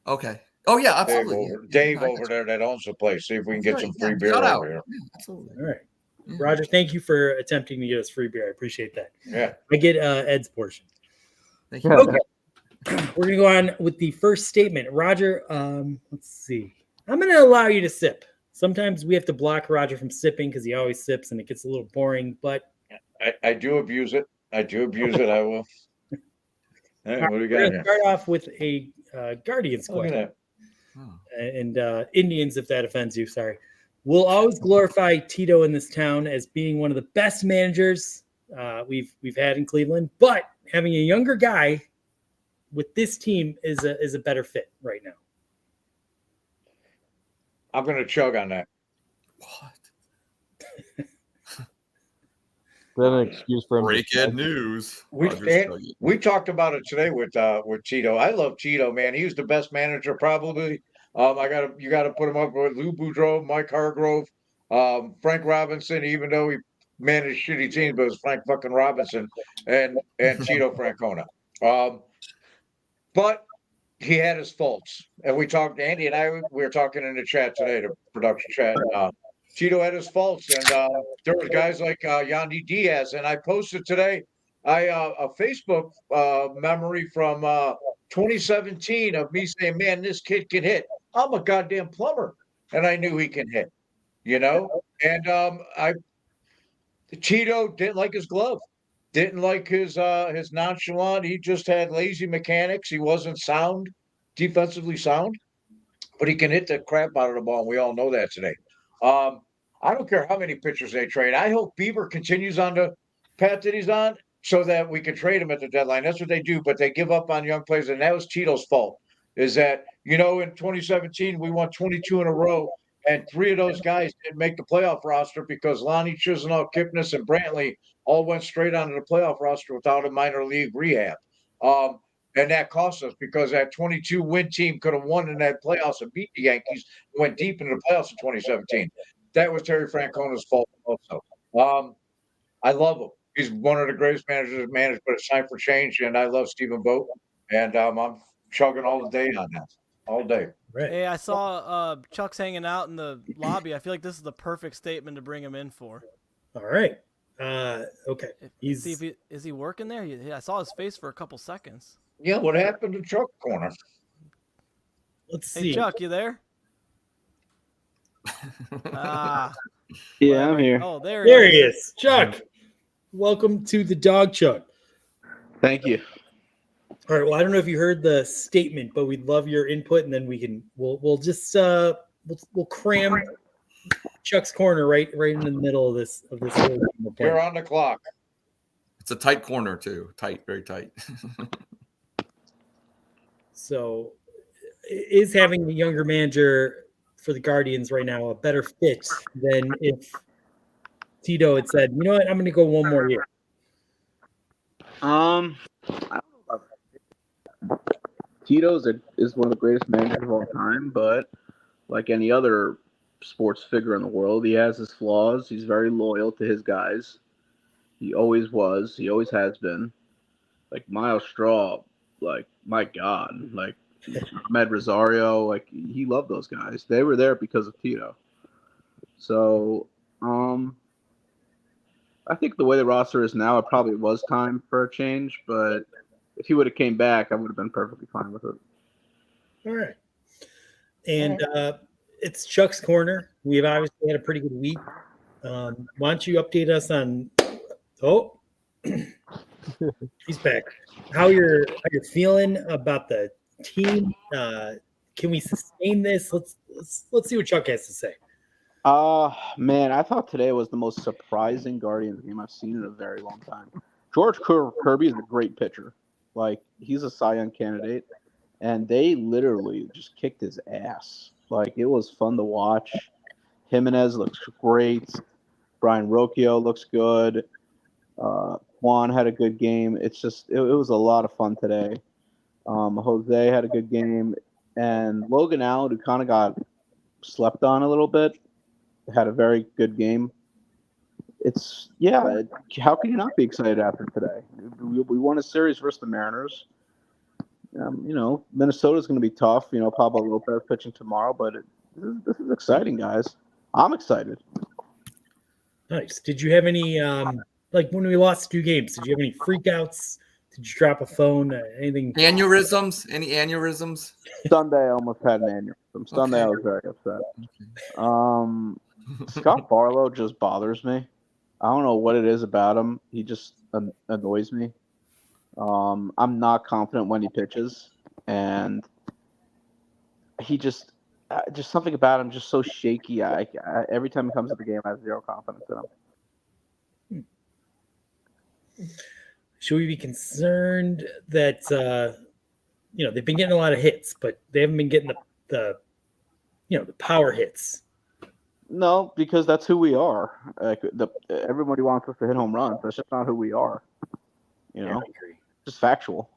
Okay. Oh yeah, Dave, absolutely. Dave over there that owns the place. See if we can get some free beer Shout out. over here. Yeah, absolutely. All right, Yeah. Roger, thank you for attempting to get us free beer. I appreciate that. Yeah. I get Ed's portion. Thank you. Okay. We're going to go on with the first statement. Roger, let's see. I'm going to allow you to sip. Sometimes we have to block Roger from sipping because he always sips and it gets a little boring, but I do abuse it. I will. Hey, what do we we're got going to here? start off with a Guardians Look at question. that. Oh. And Indians, if that offends you, sorry. We'll always glorify Tito in this town as being one of the best managers we've had in Cleveland, but having a younger guy with this team is a better fit right now. I'm going to chug on that. What? Is that an excuse for him? to Breaking chug? news. We Rogers and chugging. we talked about it today with Tito. I love Tito, man. He was the best manager probably. You got to put him up with Lou Boudreau, Mike Hargrove, Frank Robinson. Even though he managed shitty teams, but it was Frank fucking Robinson and Tito Francona. But he had his faults, and we talked. Andy and I we were talking in the chat today, the production chat. Tito had his faults, and there was guys like Yandy Diaz, and I posted today a Facebook memory from 2017 of me saying, "Man, this kid can hit. I'm a goddamn plumber," and I knew he can hit, you know. And Tito didn't like his glove, didn't like his nonchalant. He just had lazy mechanics. He wasn't sound, defensively sound, but he can hit the crap out of the ball. And we all know that today. I don't care how many pitchers they trade. I hope Bieber continues on the path that he's on so that we can trade him at the deadline. That's what they do, but they give up on young players, and that was Tito's fault. Is that, in 2017 we won 22 in a row, and 3 of those guys didn't make the playoff roster because Lonnie Chisenhall, Kipnis, and Brantley all went straight onto the playoff roster without a minor league rehab. And that cost us because that 22-win team could have won in that playoffs and beat the Yankees, went deep into the playoffs in 2017. That was Terry Francona's fault also. I love him. He's one of the greatest managers to manage, but it's time for change, and I love Stephen Vogt, and I'm chugging all day on that, all day. Right. Hey, I saw Chuck's hanging out in the lobby. I feel like this is the perfect statement to bring him in for. All right. Okay. See if is he working there? I saw his face for a couple seconds. Yeah, what happened to Chuck Corner? Let's Hey, see. Chuck, you there? Yeah, I'm here. Oh, there He is. Chuck, welcome to the Dog Chuck. Thank you. All right. Well, I don't know if you heard the statement, but we'd love your input, and then we'll just we'll cram Chuck's corner right in the middle of this whole You're on the clock. It's a tight corner too. Tight, very tight. So, is having a younger manager for the Guardians right now a better fit than if Tito had said, "You know what? I'm going to go one more year." I don't know about that. Tito's is one of the greatest managers of all time, but like any other sports figure in the world, he has his flaws. He's very loyal to his guys. He always was. He always has been. Like Miles Straw, like my God, like Ahmed Rosario, like he loved those guys. They were there because of Tito. So, I think the way the roster is now, it probably was time for a change. But if he would have came back, I would have been perfectly fine with it. All right. And it's Chuck's corner. We've obviously had a pretty good week. Why don't you update us on? Oh, he's back. How you're feeling about the team? Can we sustain this? Let's see what Chuck has to say. Man, I thought today was the most surprising Guardians game I've seen in a very long time. George Kirby is a great pitcher. Like, he's a Cy Young candidate, and they literally just kicked his ass. Like, it was fun to watch. Jimenez looks great. Brian Rocchio looks good. Juan had a good game. It's just, it was a lot of fun today. Jose had a good game. And Logan Allen, who kind of got slept on a little bit, had a very good game. How can you not be excited after today? We won a series versus the Mariners. Minnesota's going to be tough. Pablo Lopez pitching tomorrow, but this is exciting, guys. I'm excited. Nice. Did you have any like when we lost 2 games? Did you have any freakouts? Did you drop a phone? Anything? Aneurysms? Any aneurysms? Sunday, I almost had an aneurysm. Sunday, I was very upset. Scott Barlow just bothers me. I don't know what it is about him. He just annoys me. I'm not confident when he pitches, and he just something about him just so shaky. I every time he comes to the game, I have zero confidence in him. should we be concerned that they've been getting a lot of hits, but they haven't been getting the power hits? No, because that's who we are. Like everybody wants us to hit home runs. That's just not who we are. You know, I agree. just factual.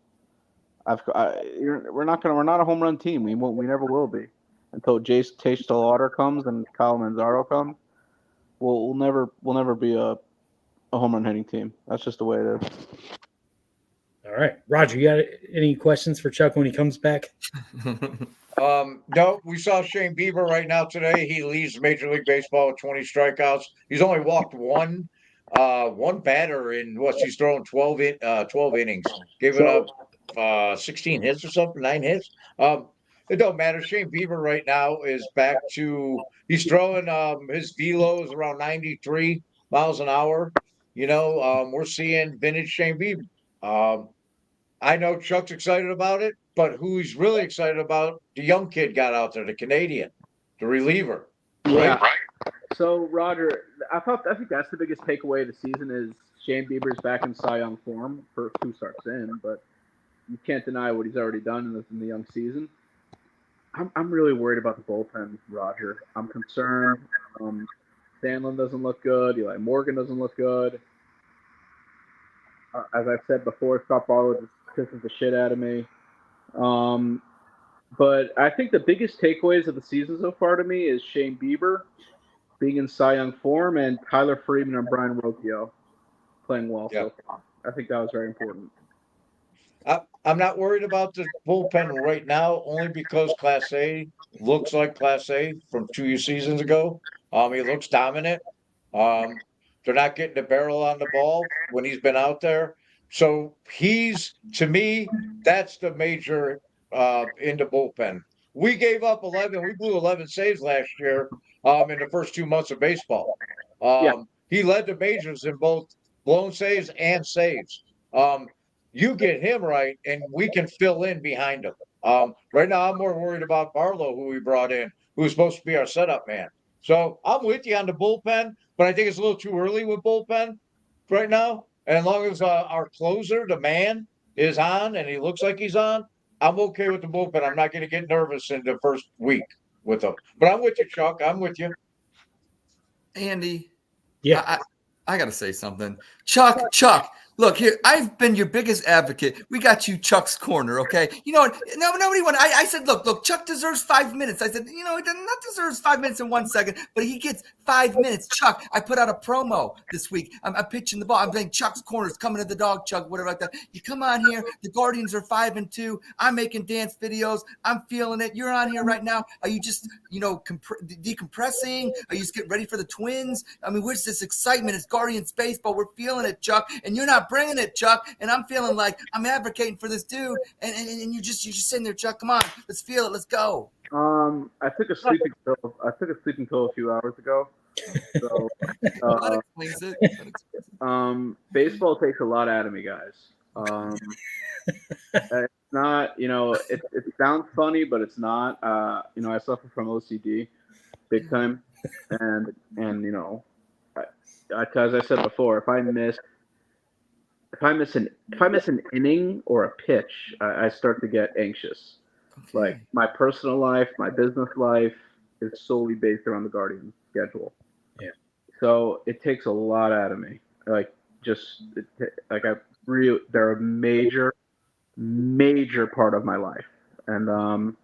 We're not a home run team. We never will be until Jace Taylor comes and Kyle Manzaro comes. We'll never be a home run hitting team. That's just the way it is. All right, Roger, you got any questions for Chuck when he comes back? No, we saw Shane Bieber right now today. He leads Major League Baseball with 20 strikeouts. He's only walked one batter in he's thrown 12 innings, giving up 16 hits or something, 9 hits. It don't matter. Shane Bieber right now is back to he's throwing his velo is around 93 miles an hour. We're seeing vintage Shane Bieber. I know Chuck's excited about it, but who he's really excited about, the young kid got out there, the Canadian, the reliever. Yeah. Right? So, Roger, I think that's the biggest takeaway of the season is Shane Bieber's back in Cy Young form for 2 starts in, but you can't deny what he's already done in the young season. I'm really worried about the bullpen, Roger. I'm concerned. Sandlin doesn't look good. Eli Morgan doesn't look good. As I've said before, Scott Barlow just pisses the shit out of me. But I think the biggest takeaways of the season so far to me is Shane Bieber being in Cy Young form and Tyler Freeman and Brian Rocchio playing well so far. I think that was very important. I'm not worried about the bullpen right now, only because Class A looks like Class A from 2 seasons ago. He looks dominant. They're not getting the barrel on the ball when he's been out there. So to me, that's the major in the bullpen. We gave up 11. We blew 11 saves last year in the first 2 months of baseball. He led the majors in both blown saves and saves. You get him right, and we can fill in behind him. Right now, I'm more worried about Barlow, who we brought in, who's supposed to be our setup man. So I'm with you on the bullpen, but I think it's a little too early with bullpen right now. And as long as our closer, the man, is on and he looks like he's on, I'm okay with the bullpen. I'm not going to get nervous in the first week with him. But I'm with you, Chuck. I'm with you. Andy. Yeah. I got to say something. Chuck, look here. I've been your biggest advocate. We got you Chuck's corner, okay? You know what? Nobody wanted. I said, look, Chuck deserves 5 minutes. I said, he does not deserves 5 minutes and 1 second, but he gets 5 minutes. Chuck, I put out a promo this week. I'm pitching the ball. I'm saying Chuck's corner is coming to the dog, Chuck, whatever like that. You come on here. The Guardians are 5-2. I'm making dance videos. I'm feeling it. You're on here right now. Are you just, decompressing? Are you just getting ready for the Twins? I mean, where's this excitement? It's Guardians baseball. We're feeling it, Chuck, and you're not bringing it, Chuck. And I'm feeling like I'm advocating for this dude, and you're just sitting there, Chuck. Come on, let's feel it. Let's go. I took a sleeping pill a few hours ago. So, that explains it. Baseball takes a lot out of me, guys. It's not, it sounds funny, but it's not. I suffer from OCD, big time, and as I said before, if I miss an inning or a pitch, I start to get anxious. Okay. Like my personal life, my business life is solely based around the Guardians schedule. Yeah. So it takes a lot out of me. They're a major part of my life, and I'm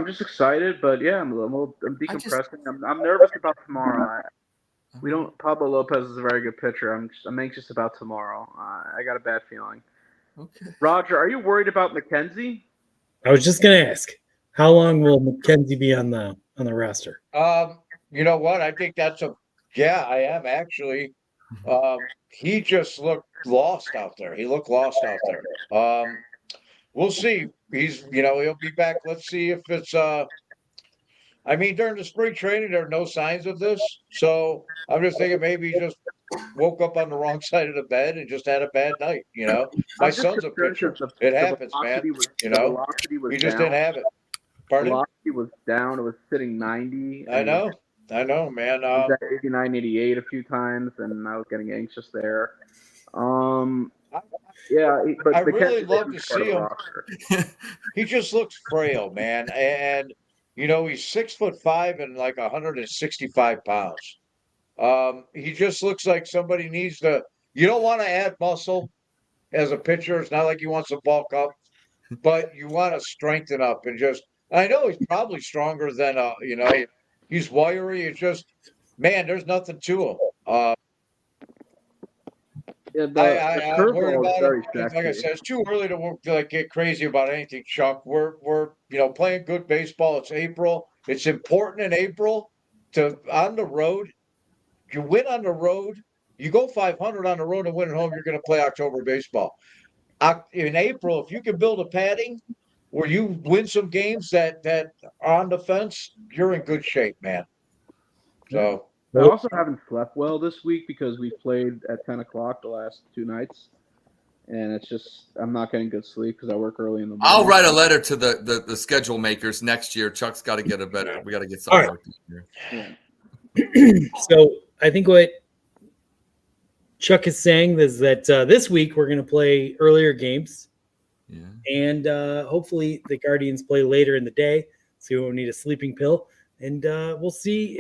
just excited, but yeah, I'm decompressing. I'm nervous about tomorrow. Pablo Lopez is a very good pitcher. I'm anxious about tomorrow. I got a bad feeling. Okay. Roger, are you worried about McKenzie? I was just going to ask, how long will McKenzie be on the roster? You know what? I think I am actually. He just looked lost out there. He looked lost out there. We'll see. He'll be back. Let's see if it's during the spring training, there are no signs of this. So I'm just thinking maybe he just woke up on the wrong side of the bed and just had a bad night. My son's a pitcher. It happens, man. He just didn't have it. Pardon? Velocity was down. It was sitting 90. I know, man. It was at 89, 88 a few times, and I was getting anxious there. Yeah, but I the really Kennedy love is to part of see the him. roster. He just looks frail, man. And he's 6'5" and like 165 pounds. He just looks like somebody needs to. You don't want to add muscle as a pitcher. It's not like he wants to bulk up, but you want to strengthen up and just. I know he's probably stronger than he's wiry. It's just, man, there's nothing to him. Yeah, the I'm worried curveball is about very him. Like I sexy. said, it's too early to like get crazy about anything, Chuck. We're playing good baseball. It's April. It's important in April to on the road. You win on the road. You go 500 on the road and win at home. You're going to play October baseball. In April, if you can build a padding where you win some games that are on the fence, you're in good shape, man. So. I also haven't slept well this week because we played at 10 o'clock the last 2 nights. And it's just, I'm not getting good sleep because I work early in the morning. I'll write a letter to the schedule makers next year. Chuck's got to get a better. We got to get something All right. working here. So I think what Chuck is saying is that this week we're going to play earlier games. Yeah. And hopefully the Guardians play later in the day, so we won't need a sleeping pill. And we'll see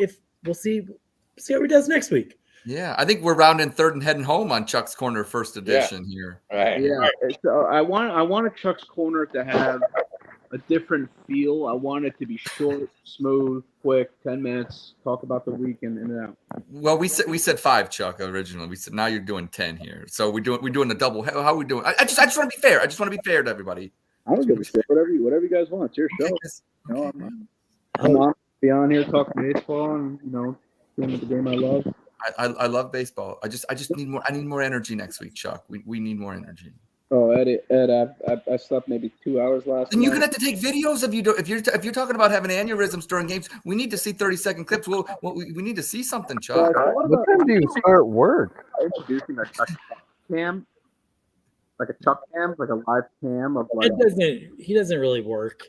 how he does next week. Yeah, I think we're rounding third and heading home on Chuck's Corner first edition here. Right. Yeah, so I want a Chuck's Corner to have a different feel. I want it to be short, smooth, quick, 10 minutes. Talk about the week and in and out. Well, we said 5, Chuck, originally. We said now you're doing 10 here. So we're doing a double. How are we doing? I just want to be fair. I just want to be fair to everybody. I don't give a shit. Whatever you guys want. It's your show. I'm on be on here talking baseball and doing the game I love. I love baseball. I just need more. I need more energy next week, Chuck. We need more energy. Oh, Ed, I slept maybe 2 hours last night. And you're gonna have to take videos of you. If you're talking about having aneurysms during games, we need to see 30-second clips. We need to see something, Chuck. What time do you start work? Introducing a Chuck cam, like a Chuck cam, like a live cam of like. He doesn't really work.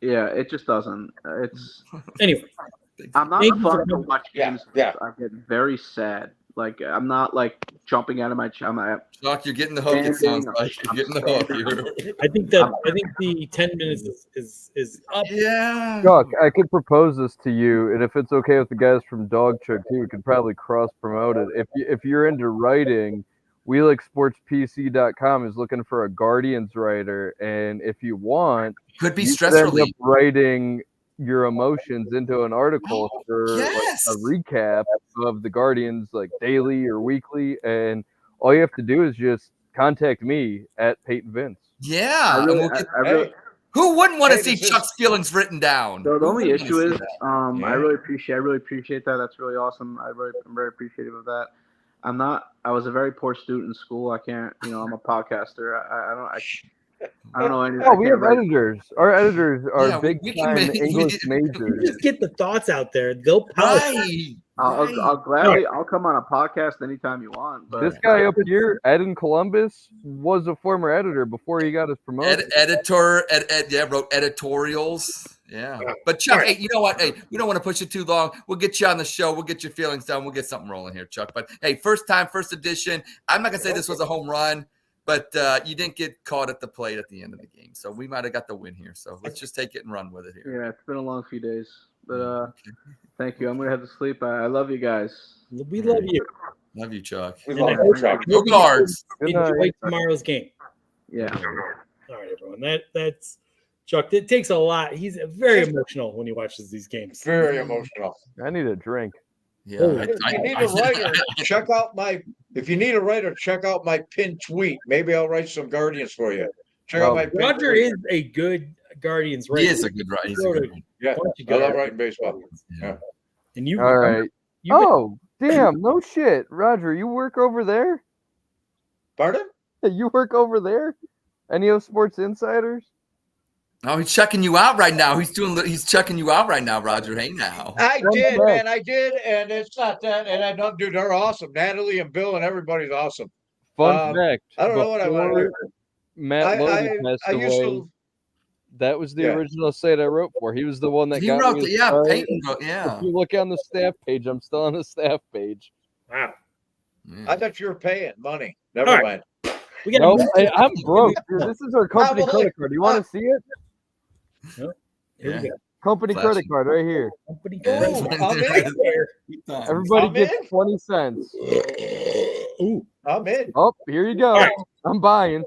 Yeah, it just doesn't. It's Anyway. I'm not fun to watch games. Yeah. I get very sad. Like I'm not like jumping out of my. Chuck, you're getting the hook. It sounds like you're getting the hook. I think the 10 minutes is up. Yeah. Chuck, I could propose this to you, and if it's okay with the guys from Dog Choke too, we could probably cross promote it. If you're into writing, WheelikSportsPC.com is looking for a Guardians writer, and if you want, Could be you stress could end relief. up writing your emotions into an article for yes. like, a recap of the Guardians, like daily or weekly, and all you have to do is just contact me at Peyton Vince. Yeah. Who wouldn't want to see Chuck's feelings written down? So the only issue is, I really appreciate that. That's really awesome. I'm very appreciative of that. I was a very poor student in school. I can't, I'm a podcaster. I don't know anything. Oh, we have editors. Our editors are big time make- English majors. Just get the thoughts out there. They'll polish. Right. I'll gladly, I'll come on a podcast anytime you want. But This guy up here, Ed in Columbus, was a former editor before he got his promotion. Wrote editorials. Yeah. But Chuck, hey, you know what? Hey, we don't want to push it too long. We'll get you on the show. We'll get your feelings down. We'll get something rolling here, Chuck. But hey, first time, first edition. I'm not gonna say this was a home run, but you didn't get caught at the plate at the end of the game. So we might have got the win here. So let's just take it and run with it here. yeah, it's been a long few days. But thank you. I'm gonna have to sleep. I love you guys. We love you. Love you, Chuck. We And love I you, hope Chuck. No guards. Enjoy tomorrow's game. Yeah. All right, everyone. That's Chuck. It takes a lot. He's very emotional when he watches these games. Very emotional. I need a drink. Yeah. If you need a writer, check out my. If you need a writer, check out my pinned tweet. Maybe I'll write some Guardians for you. Check out my. Roger is a good Guardians He writer. is a good writer. He's a good one. Yeah, I love writing baseball. Yeah. And you. All right. Oh, damn. No shit. Roger, you work over there? Pardon? You work over there? Any of Sports Insiders? Oh, he's checking you out right now. He's checking you out right now, Roger. Hey now. I did, man. I did, and it's not that. And I don't, dude. They're awesome. Natalie and Bill and everybody's awesome. Fun fact. I don't know what I want to do. Matt Logan passed I used away. to. That was the Yeah. original site I wrote for. He was the one that He got wrote me the his yeah. start. Peyton wrote yeah. If you look on the staff page, I'm still on the staff page. Wow. I thought you were paying money. Never All mind. We got No, I'm broke. Dude, this is our company Probably. credit card. You want to see it? Here Yeah. we go. Company Flashing. credit card right here. Company Yeah. credit I'm in. right there. Everybody I'm gets in. 20 cents. Ooh, I'm in. Oh, here you go. All right. I'm buying.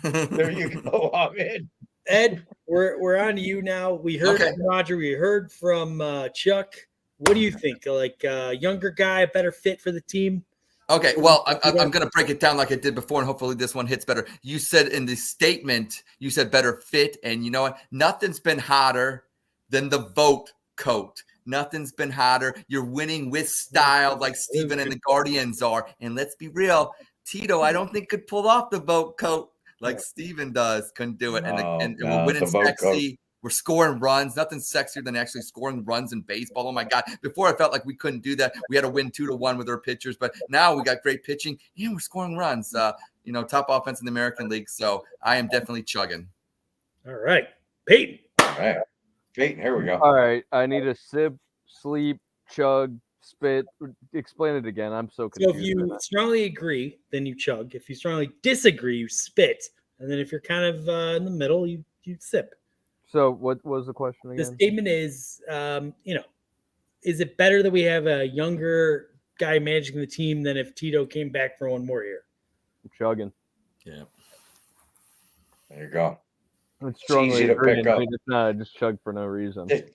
There you go. I'm in. Ed, we're on to you now. We heard Okay. from Roger. We heard from Chuck. What do you think? Like younger guy, a better fit for the team? Okay, well, I'm going to break it down like I did before, and hopefully this one hits better. You said in the statement, you said better fit, and you know what? Nothing's been hotter than the vote coat. Nothing's been hotter. You're winning with style like Steven and the Guardians are. And let's be real, Tito, I don't think could pull off the vote coat like Steven does. Couldn't do it. And No, we're winning the vote sexy. We're scoring runs. Nothing sexier than actually scoring runs in baseball. Oh my God. Before I felt like we couldn't do that. We had to win 2-1 with our pitchers, but now we got great pitching and we're scoring runs. Top offense in the American League. So I am definitely chugging. All right, Peyton. All right. Peyton, here we go. All right. I need a sip, sleep, chug, spit. Explain it again. I'm so So confused. if you strongly agree, then you chug. If you strongly disagree, you spit. And then if you're kind of in the middle, you sip. So what was the question The again? statement is, is it better that we have a younger guy managing the team than if Tito came back for one more year? I'm chugging. Yeah. There you go. It's strongly easy to agreeing, pick up. but it's not. I just chug for no reason. It-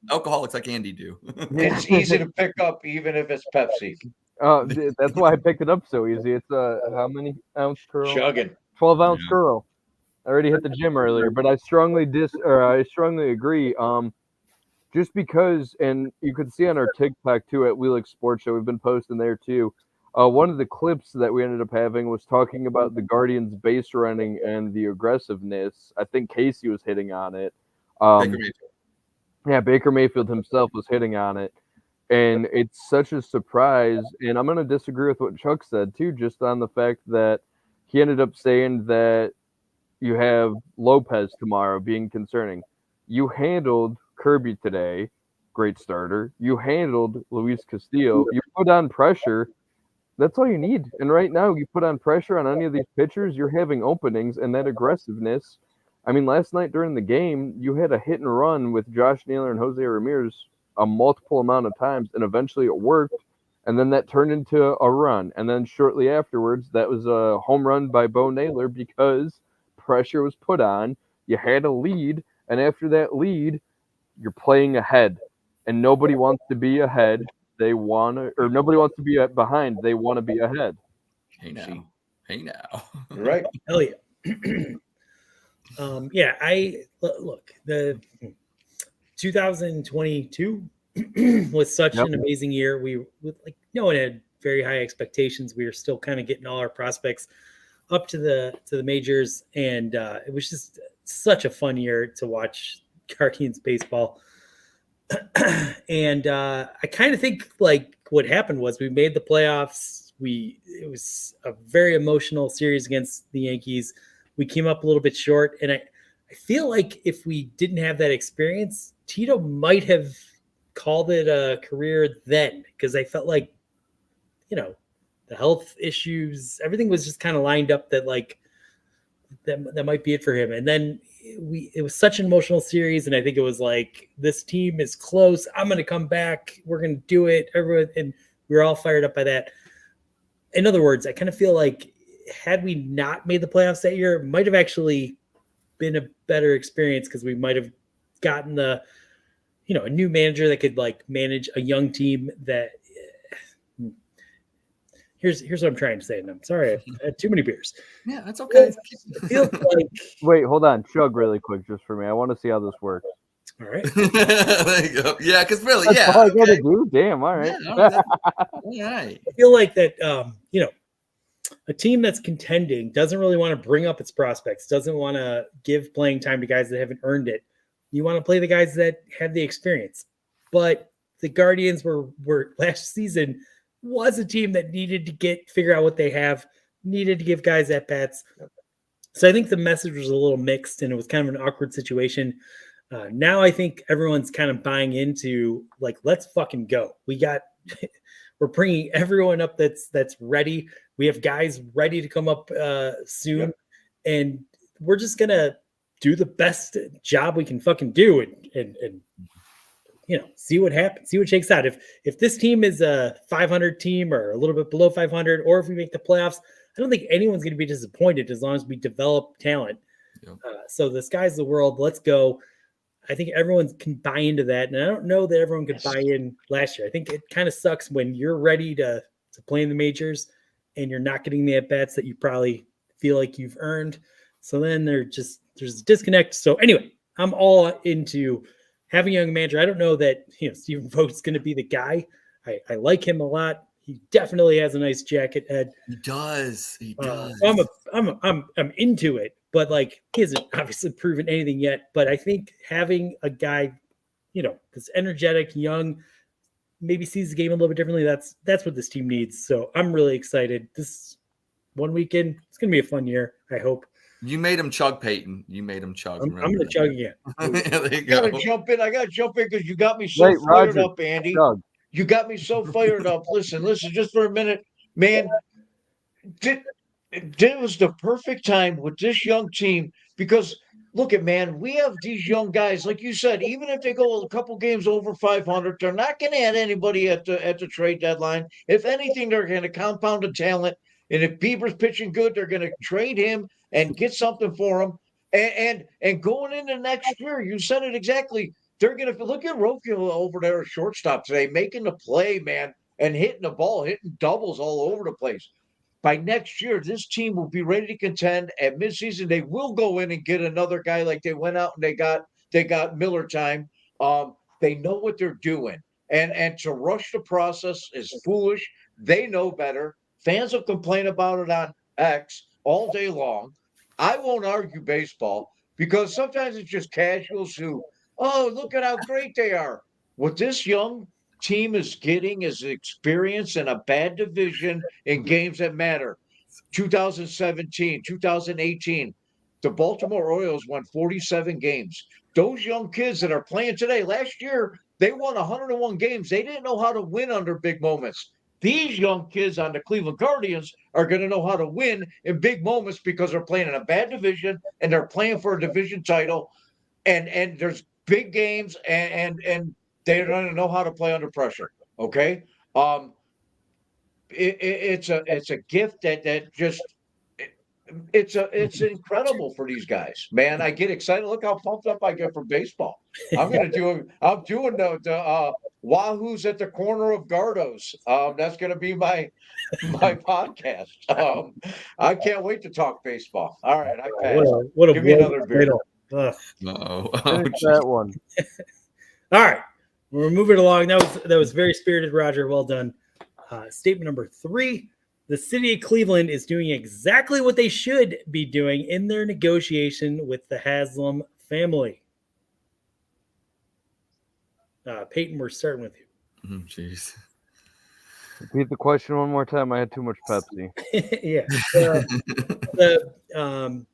Alcoholics like Andy do. It's easy to pick up even if it's Pepsi. That's why I picked it up so easy. It's how many ounce curl? Chugging. 12-ounce Yeah. curl. I already hit the gym earlier, but I strongly agree. Just because, and you could see on our TikTok too at Wheelik Sports Show, we've been posting there too. One of the clips that we ended up having was talking about the Guardians' base running and the aggressiveness. I think Casey was hitting on it. Baker Mayfield. Yeah, Baker Mayfield himself was hitting on it. And it's such a surprise. And I'm going to disagree with what Chuck said, too, just on the fact that he ended up saying that you have Lopez tomorrow being concerning. You handled Kirby today, great starter. You handled Luis Castillo. You put on pressure. That's all you need. And right now, you put on pressure on any of these pitchers, you're having openings, and that aggressiveness. I mean, last night during the game, you had a hit and run with Josh Naylor and Jose Ramirez a multiple amount of times, and eventually it worked. And then that turned into a run. And then shortly afterwards, that was a home run by Bo Naylor because pressure was put on. You had a lead. And after that lead, you're playing ahead. And nobody wants to be ahead. They want to, or nobody wants to be behind. They want to be ahead. Hey now. Hey now. You're right. Hell yeah. Look, the 2022 was such an amazing year. No one had very high expectations. We were still kind of getting all our prospects up to the majors, and it was just such a fun year to watch Guardians baseball. And I kind of think like what happened was we made the playoffs. It was a very emotional series against the Yankees. We came up a little bit short, and I feel like if we didn't have that experience, Tito might have called it a career then, because I felt like, the health issues, everything was just kind of lined up that like that might be it for him. And then it was such an emotional series, and I think it was like, this team is close. I'm going to come back. We're going to do it. Everyone, and we were all fired up by that. In other words, I kind of feel like had we not made the playoffs that year, it might have actually been a better experience, because we might have gotten a new manager that could like manage a young team that here's what I'm trying to say. And I'm sorry, I had too many beers. Yeah, that's okay. It feels like, Wait, hold on. Chug really quick just for me. I want to see how this works. all right. There you go. Yeah, because really, That's yeah. all I got to Okay. do? Damn, all right. Yeah, all right. I feel like that, a team that's contending doesn't really want to bring up its prospects, doesn't want to give playing time to guys that haven't earned it. You want to play the guys that have the experience. But the Guardians were last season was a team that needed to figure out what they have, needed to give guys at bats. So I think the message was a little mixed, and it was kind of an awkward situation. Now I think everyone's kind of buying into like, let's fucking go. We got We're bringing everyone up that's ready. We have guys ready to come up soon, and we're just gonna do the best job we can fucking do, and see what happens, see what shakes out. If this team is a 500 team or a little bit below 500, or if we make the playoffs, I don't think anyone's going to be disappointed as long as we develop talent. So the sky's the world. Let's go. I think everyone can buy into that, and I don't know that everyone could buy in last year. I think it kind of sucks when you're ready to play in the majors and you're not getting the at bats that you probably feel like you've earned. So then there's a disconnect. So anyway, I'm all into having a young manager. I don't know that Stephen Vogt's going to be the guy. I like him a lot. He definitely has a nice jacket head. He does. So I'm into it, but like he hasn't obviously proven anything yet. But I think having a guy, that's energetic, young, maybe sees the game a little bit differently. That's what this team needs. So I'm really excited. This one weekend, it's going to be a fun year, I hope. You made him chug, Peyton. You made him chug. I'm going to chug again. There you I go. gotta jump in. I gotta jump in because you got me so fired Roger, up, Andy. Doug. You got me so fired up. Listen, just for a minute, man. It was the perfect time with this young team because look at man, we have these young guys, like you said, even if they go a couple games over 500, they're not going to add anybody at the trade deadline. If anything, they're going to compound the talent. And if Bieber's pitching good, they're going to trade him and get something for him. And going into next year, you said it exactly. They're going to look at Roquio over there at shortstop today, making the play, man, and hitting the ball, hitting doubles all over the place. By next year, this team will be ready to contend. At midseason, they will go in and get another guy like they went out and they got Miller time. They know what they're doing. And to rush the process is foolish. They know better. Fans will complain about it on X all day long. I won't argue baseball because sometimes it's just casuals who, oh, look at how great they are. What this young team is getting is experience in a bad division in games that matter. 2017, 2018, the Baltimore Orioles won 47 games. Those young kids that are playing today, last year, they won 101 games. They didn't know how to win under big moments. These young kids on the Cleveland Guardians are going to know how to win in big moments because they're playing in a bad division and they're playing for a division title. And there's big games and they're going to know how to play under pressure. Okay. It's a gift that just it's incredible for these guys, man. I get excited. Look how pumped up I get for baseball. I'm doing the Wahoo's at the corner of Gardos. That's going to be my podcast. I can't wait to talk baseball. All right, I pass. What a Give me another beer. No. Finish that one. All right, we're moving along. That was very spirited, Roger. Well done. Statement number 3. The city of Cleveland is doing exactly what they should be doing in their negotiation with the Haslam family. Peyton, we're starting with you. Jeez. Repeat the question one more time. I had too much Pepsi. Yeah. The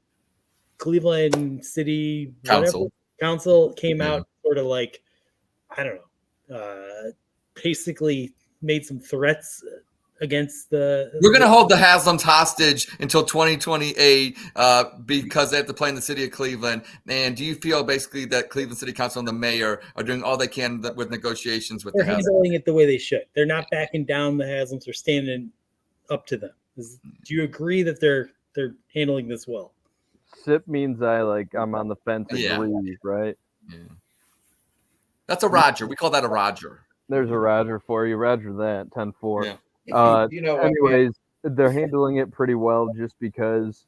Cleveland City Council came out sort of like, I don't know, basically made some threats against We're going to hold the Haslams hostage until 2028 because they have to play in the city of Cleveland. And do you feel basically that Cleveland City Council and the mayor are doing all they can with negotiations with they're the Haslams? handling it the way they should? They're not backing down the Haslams. They're standing up to them. Do you agree that they're handling this well? Sip means I'm on the fence and believe, right? Yeah. That's a Roger. We call that a Roger. There's a Roger for you. Roger that. 10-4. Yeah. Anyways, they're handling it pretty well just because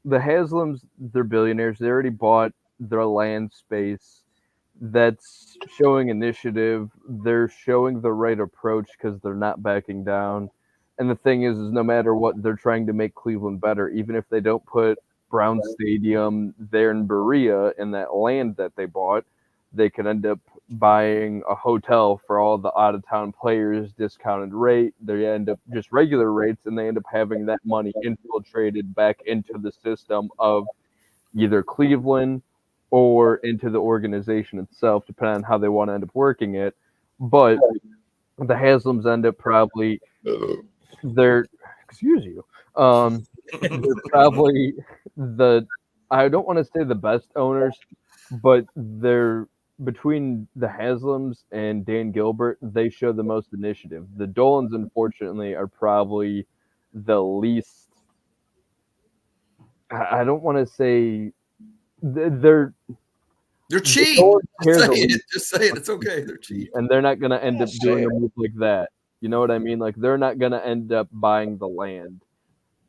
the Haslams, they're billionaires. They already bought their land space. That's showing initiative. They're showing the right approach because they're not backing down. And the thing is no matter what, they're trying to make Cleveland better. Even if they don't put Brown Stadium there in Berea in that land that they bought, they could end up buying a hotel for all the out-of-town players, discounted rate. They end up just regular rates, and they end up having that money infiltrated back into the system of either Cleveland or into the organization itself, depending on how they want to end up working it. But the Haslams end up probably they're excuse you. They're probably I don't want to say the best owners, but they're between the Haslams and Dan Gilbert, they show the most initiative. The Dolans, unfortunately, are probably the least. I don't want to say they're cheap. Just say it. It's okay. They're cheap. And they're not going to end up doing a move like that. You know what I mean? Like, they're not going to end up buying the land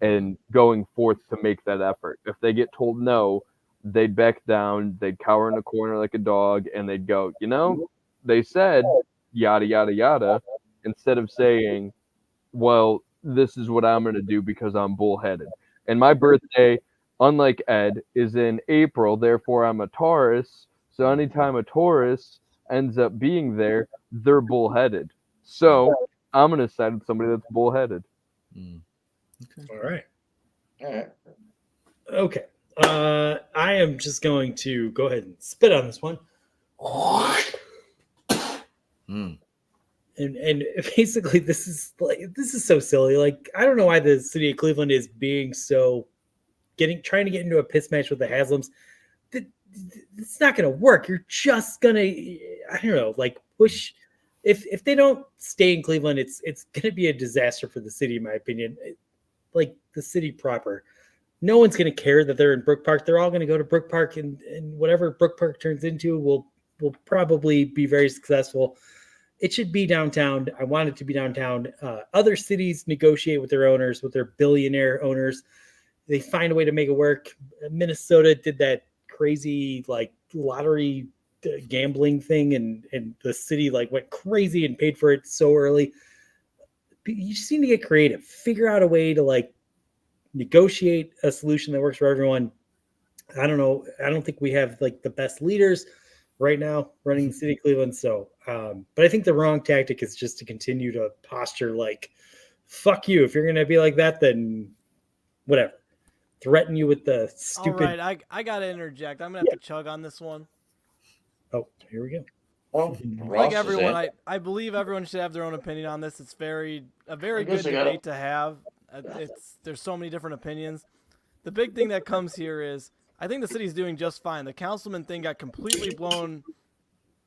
and going forth to make that effort. If they get told no, they'd back down, they'd cower in the corner like a dog, and they'd go, they said yada, yada, yada, instead of saying, well, this is what I'm going to do because I'm bullheaded. And my birthday, unlike Ed, is in April, therefore I'm a Taurus. So anytime a Taurus ends up being there, they're bullheaded. So I'm going to side with somebody that's bullheaded. All right. Okay. I am just going to go ahead and spit on this one. And basically this is so silly. Like, I don't know why the city of Cleveland is being so trying to get into a piss match with the Haslams. It's not going to work. You're just going to, I don't know, like push. If they don't stay in Cleveland, it's going to be a disaster for the city, in my opinion. Like the city proper. No one's going to care that they're in Brook Park. They're all going to go to Brook Park, and whatever Brook Park turns into will probably be very successful. It should be downtown. I want it to be downtown. Other cities negotiate with their owners, with their billionaire owners. They find a way to make it work. Minnesota did that crazy like lottery gambling thing, and the city like went crazy and paid for it so early. You just need to get creative. Figure out a way to like negotiate a solution that works for everyone. I don't know. I don't think we have like the best leaders right now running the city of Cleveland. So, but I think the wrong tactic is just to continue to posture like, fuck you. If you're going to be like that, then whatever. Threaten you with the stupid. All right. I got to interject. I'm going to have to chug on this one. Oh, here we go. Well, like everyone, I believe everyone should have their own opinion on this. It's a very good debate to have. There's so many different opinions. The big thing that comes here is I think the city's doing just fine. The councilman thing got completely blown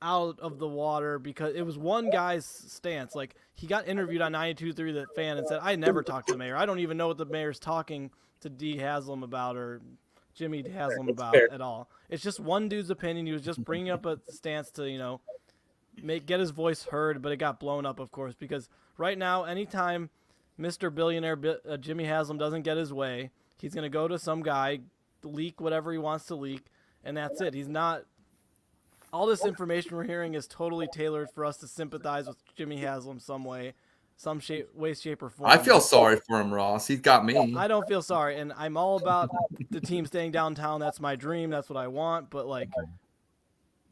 out of the water because it was one guy's stance. Like, he got interviewed on 92.3 The Fan and said, I never talked to the mayor. I don't even know what the mayor's talking to D. Haslam about or Jimmy Haslam about at all. It's just one dude's opinion. He was just bringing up a stance to, get his voice heard, but it got blown up, of course, because right now, anytime Mr. Billionaire Jimmy Haslam doesn't get his way, he's going to go to some guy, leak whatever he wants to leak, and that's it. He's not – all this information we're hearing is totally tailored for us to sympathize with Jimmy Haslam some way, some way, shape, or form. I feel sorry for him, Ross. He's got me. I don't feel sorry, and I'm all about the team staying downtown. That's my dream. That's what I want, but, like –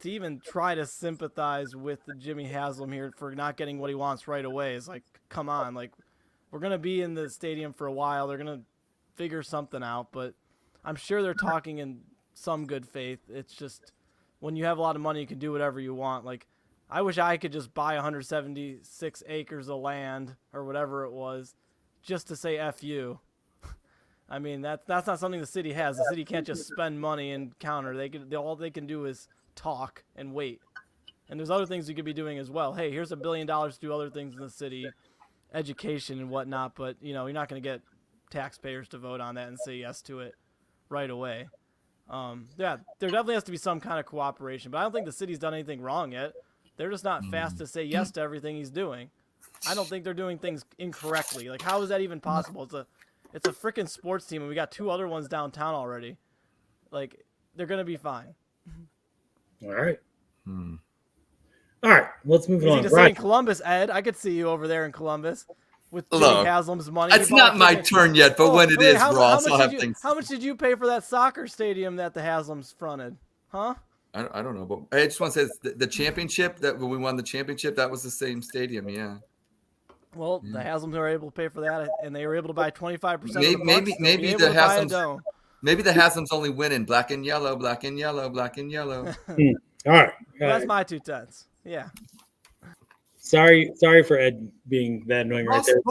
to even try to sympathize with Jimmy Haslam here for not getting what he wants right away is like, come on. Like, we're going to be in the stadium for a while. They're going to figure something out, but I'm sure they're talking in some good faith. It's just when you have a lot of money, you can do whatever you want. Like, I wish I could just buy 176 acres of land or whatever it was just to say F you. I mean, that's not something the city has. The city can't just spend money and counter. All they can do is talk and wait. And there's other things you could be doing as well. Hey, here's $1 billion to do other things in the city, education and whatnot, but you're not going to get taxpayers to vote on that and say yes to it right away. There definitely has to be some kind of cooperation, but I don't think the city's done anything wrong yet. They're just not fast to say yes to everything he's doing. I don't think they're doing things incorrectly. Like, how is that even possible? It's a freaking sports team, and we got 2 other ones downtown already. Like, they're going to be fine. All right. All right. Let's move on. To say in Columbus, Ed, I could see you over there in Columbus with Jimmy Haslam's money. It's not my turn yet, but when it is, Ross, I'll have things. How much did you pay for that soccer stadium that the Haslams fronted? Huh? I don't know, but I just want to say the championship that when we won the championship, that was the same stadium, yeah. Well, the Haslams were able to pay for that, and they were able to buy 25%. Maybe the Haslams. Maybe the Haslam's only win in black and yellow, black and yellow, black and yellow. All right. Well, that's my 2 cents. Yeah. Sorry for Ed being that annoying right there.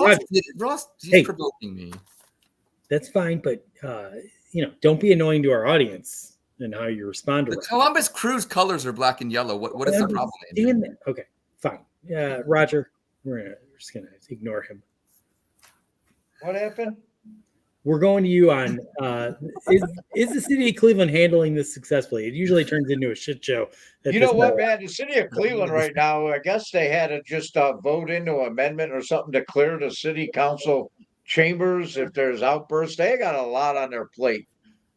Ross, he's Hey. provoking me. That's fine, but don't be annoying to our audience and how you respond to The it. Columbus Crew's colors are black and yellow. What is the problem? Andrew? Damn it. Okay, fine. Roger, we're just gonna ignore him. What happened? We're going to you on is the city of Cleveland handling this successfully? It usually turns into a shit show. You know what, man? The city of Cleveland right now, I guess they had to just vote into an amendment or something to clear the city council chambers if there's outbursts. They got a lot on their plate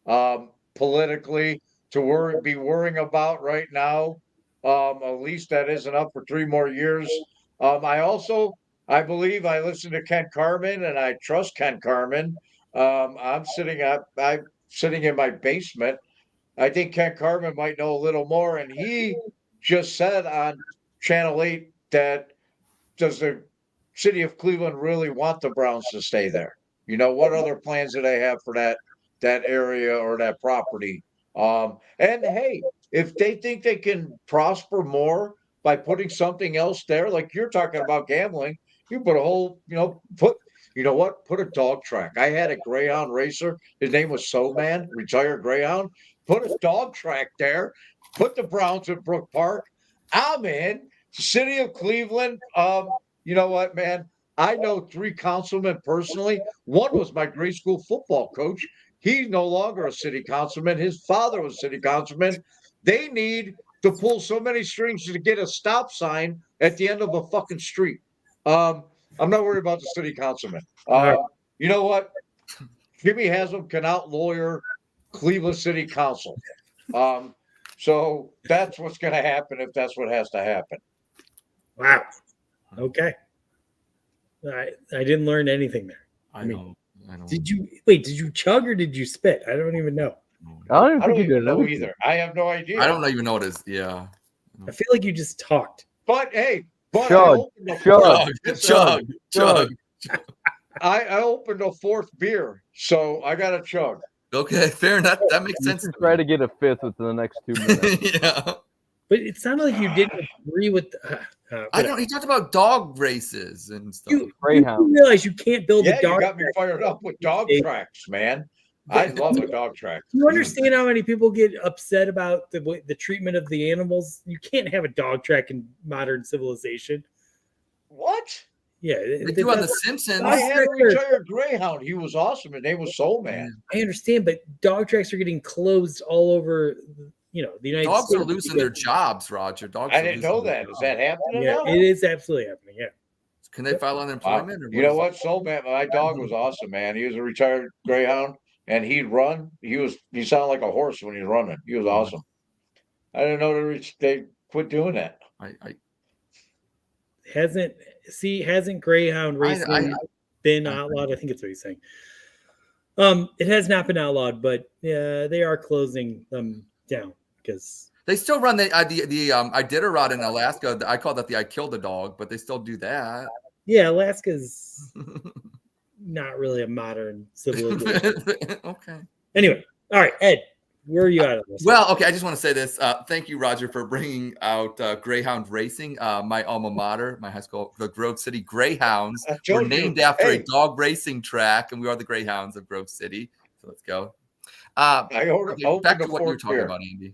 politically to be worrying about right now. At least that isn't up for 3 more years. I believe I listen to Ken Carmen and I trust Ken Carmen. I'm sitting in my basement. I think Ken Carmen might know a little more, and he just said on Channel 8 that does the city of Cleveland really want the Browns to stay there? What other plans do they have for that area or that property? And hey, if they think they can prosper more by putting something else there, like you're talking about gambling, you put a whole, put a dog track. I had a Greyhound racer. His name was So Man, retired Greyhound. Put a dog track there. Put the Browns at Brook Park. I'm in. City of Cleveland. You know what, man? I know 3 councilmen personally. One was my grade school football coach. He's no longer a city councilman. His father was a city councilman. They need to pull so many strings to get a stop sign at the end of a fucking street. I'm not worried about the city councilman. You know what? Jimmy Haslam can out-lawyer Cleveland City Council. So that's what's going to happen if that's what has to happen. Wow. Okay. I didn't learn anything there. I know. Did you chug or did you spit? I don't even know. I don't I don't think you even did know it. either. I have no idea. I don't even know what is. Yeah. I feel like you just talked. But hey, I Chug, opened a chug. Chug. I opened a 4th beer, so I got to chug. Okay, fair enough. That makes You sense. should try to get a 5th within the next 2 minutes. Yeah. But it sounded like you didn't agree with. I don't. He talked about dog races and stuff. You Greyhound. realize you can't build Yeah, a you dog. got me fired up with dog tracks, man. I love a dog track. Do you understand how many people get upset about the treatment of the animals? You can't have a dog track in modern civilization. What? Yeah, They do on The Simpsons. I had a retired Greyhound. He was awesome. His name was Soul Man. I understand, but dog tracks are getting closed all over. The United Dogs States. are losing their jobs, Roger. Dogs. I are didn't losing know their that. Is jobs. that happening Yeah, now? it is absolutely happening. Yeah. Can they file unemployment? Or You know what? Soul Man, my dog was awesome, man. He was a retired Greyhound, and he'd run. He sounded like a horse when he was running. He was awesome. I didn't know they quit doing that. Hasn't Greyhound racing been outlawed? I think it's what he's saying. It has not been outlawed, but they are closing them down because They still run the Iditarod in Alaska. I call that the I killed a dog, but they still do that. yeah, Alaska's not really a modern civilization. Okay. Anyway, all right, Ed, where are you at on this? Well, okay. I just want to say this. Thank you, Roger, for bringing out Greyhound Racing. My alma mater, my high school, the Grove City Greyhounds, were named after a dog racing track, and we are the Greyhounds of Grove City. So let's go. I Back to what you were talking about, Andy.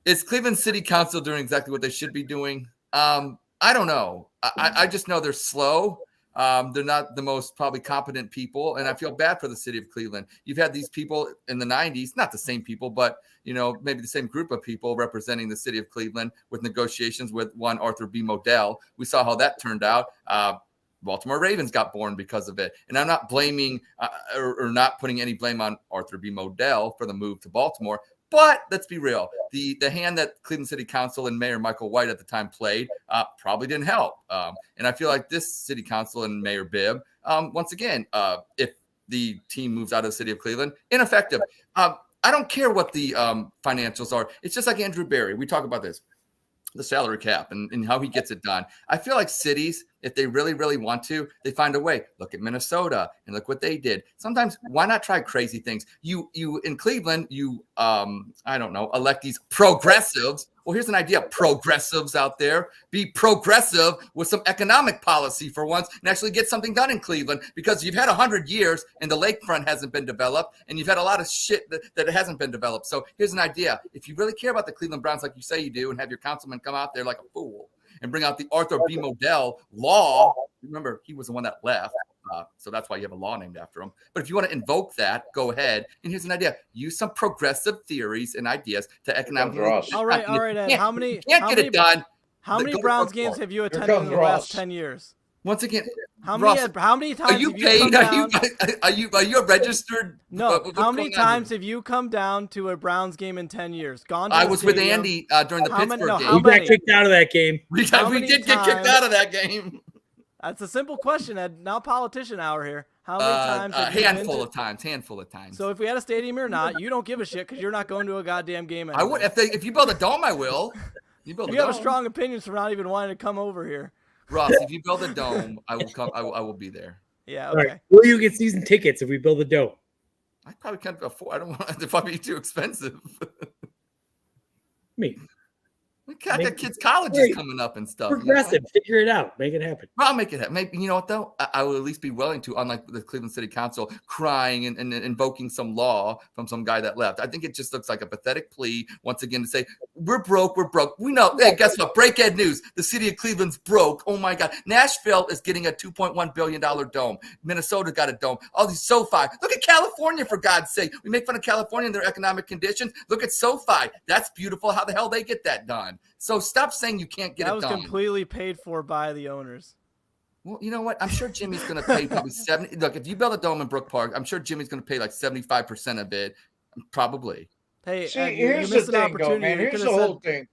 Is Cleveland City Council doing exactly what they should be doing? I don't know. I just know they're slow. They're not the most probably competent people, and I feel bad for the city of Cleveland. You've had these people in the 90s, not the same people, but maybe the same group of people representing the city of Cleveland with negotiations with one Arthur B. Modell. We saw how that turned out. Baltimore Ravens got born because of it. And I'm not blaming or not putting any blame on Arthur B. Modell for the move to Baltimore. But let's be real. The hand that Cleveland City Council and Mayor Michael White at the time played probably didn't help. And I feel like this city council and Mayor Bibb, once again, if the team moves out of the city of Cleveland, ineffective. I don't care what the financials are. It's just like Andrew Berry. We talk about this, the salary cap and how he gets it done. I feel like cities, if they really, really want to, they find a way. Look at Minnesota and look what they did. Sometimes why not try crazy things? You in Cleveland, I don't know, elect these progressives. Well, here's an idea, progressives out there. Be progressive with some economic policy for once and actually get something done in Cleveland, because you've had 100 years and the lakefront hasn't been developed, and you've had a lot of shit that hasn't been developed. So here's an idea. If you really care about the Cleveland Browns like you say you do, and have your councilman come out there like a fool and bring out the Arthur B. Modell law. Remember, he was the one that left. So that's why you have a law named after him. But if you want to invoke that, go ahead. And here's an idea. Use some progressive theories and ideas to economically. All right, Ed. How many done. How many Browns games have you attended in the last 10 years? Once again, how Ross, many times are you have paid? You come down? Are you a registered? No. How many times have you come down to a Browns game in 10 years? Gone to I the was stadium? with Andy during the Pittsburgh game. We got kicked out of that game. We did get kicked out of that game. That's a simple question, Ed. Now politician hour here. How many times? A handful of times. So if we had a stadium or not, you don't give a shit because you're not going to a goddamn game anyway. I would if you build a dome, I will. You have a strong opinions for not even wanting to come over here. Ross, if you build a dome, I will come. I will be there. Yeah. All Okay. right. Will you get season tickets if we build a dome? I probably can't afford. I don't want it to probably be too expensive. Me. That kid's college is coming up and stuff. Progressive. Figure it out. Make it happen. Well, I'll make it happen. Maybe, you know what, though? I will at least be willing to, unlike the Cleveland City Council, crying and invoking some law from some guy that left. I think it just looks like a pathetic plea, once again, to say, we're broke. We know. Hey, guess what? Break Ed news. The city of Cleveland's broke. Oh, my God. Nashville is getting a $2.1 billion dome. Minnesota got a dome. All these SoFi. Look at California, for God's sake. We make fun of California and their economic conditions. Look at SoFi. That's beautiful. How the hell they get that done? So stop saying you can't get it done. That was completely paid for by the owners. Well, you know what? I'm sure Jimmy's going to pay probably 70. Look, if you build a dome in Brook Park, I'm sure Jimmy's going to pay like 75% of it, probably. Hey, See, here's here's the thing, though, man. Here's the whole thing.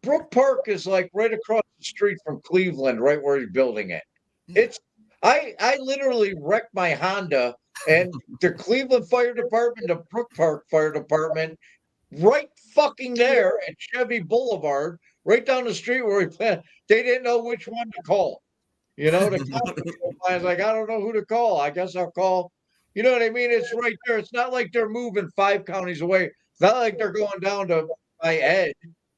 Brook Park is like right across the street from Cleveland, right where you're building it. It's I literally wrecked my Honda, and the Cleveland Fire Department, the Brook Park Fire Department, right fucking there at Chevy Boulevard, right down the street where we planned. They didn't know which one to call. You know, the I was like, I don't know who to call. I guess I'll call. You know what I mean? It's right there. It's not like they're moving 5 counties away. It's not like they're going down to my Ed.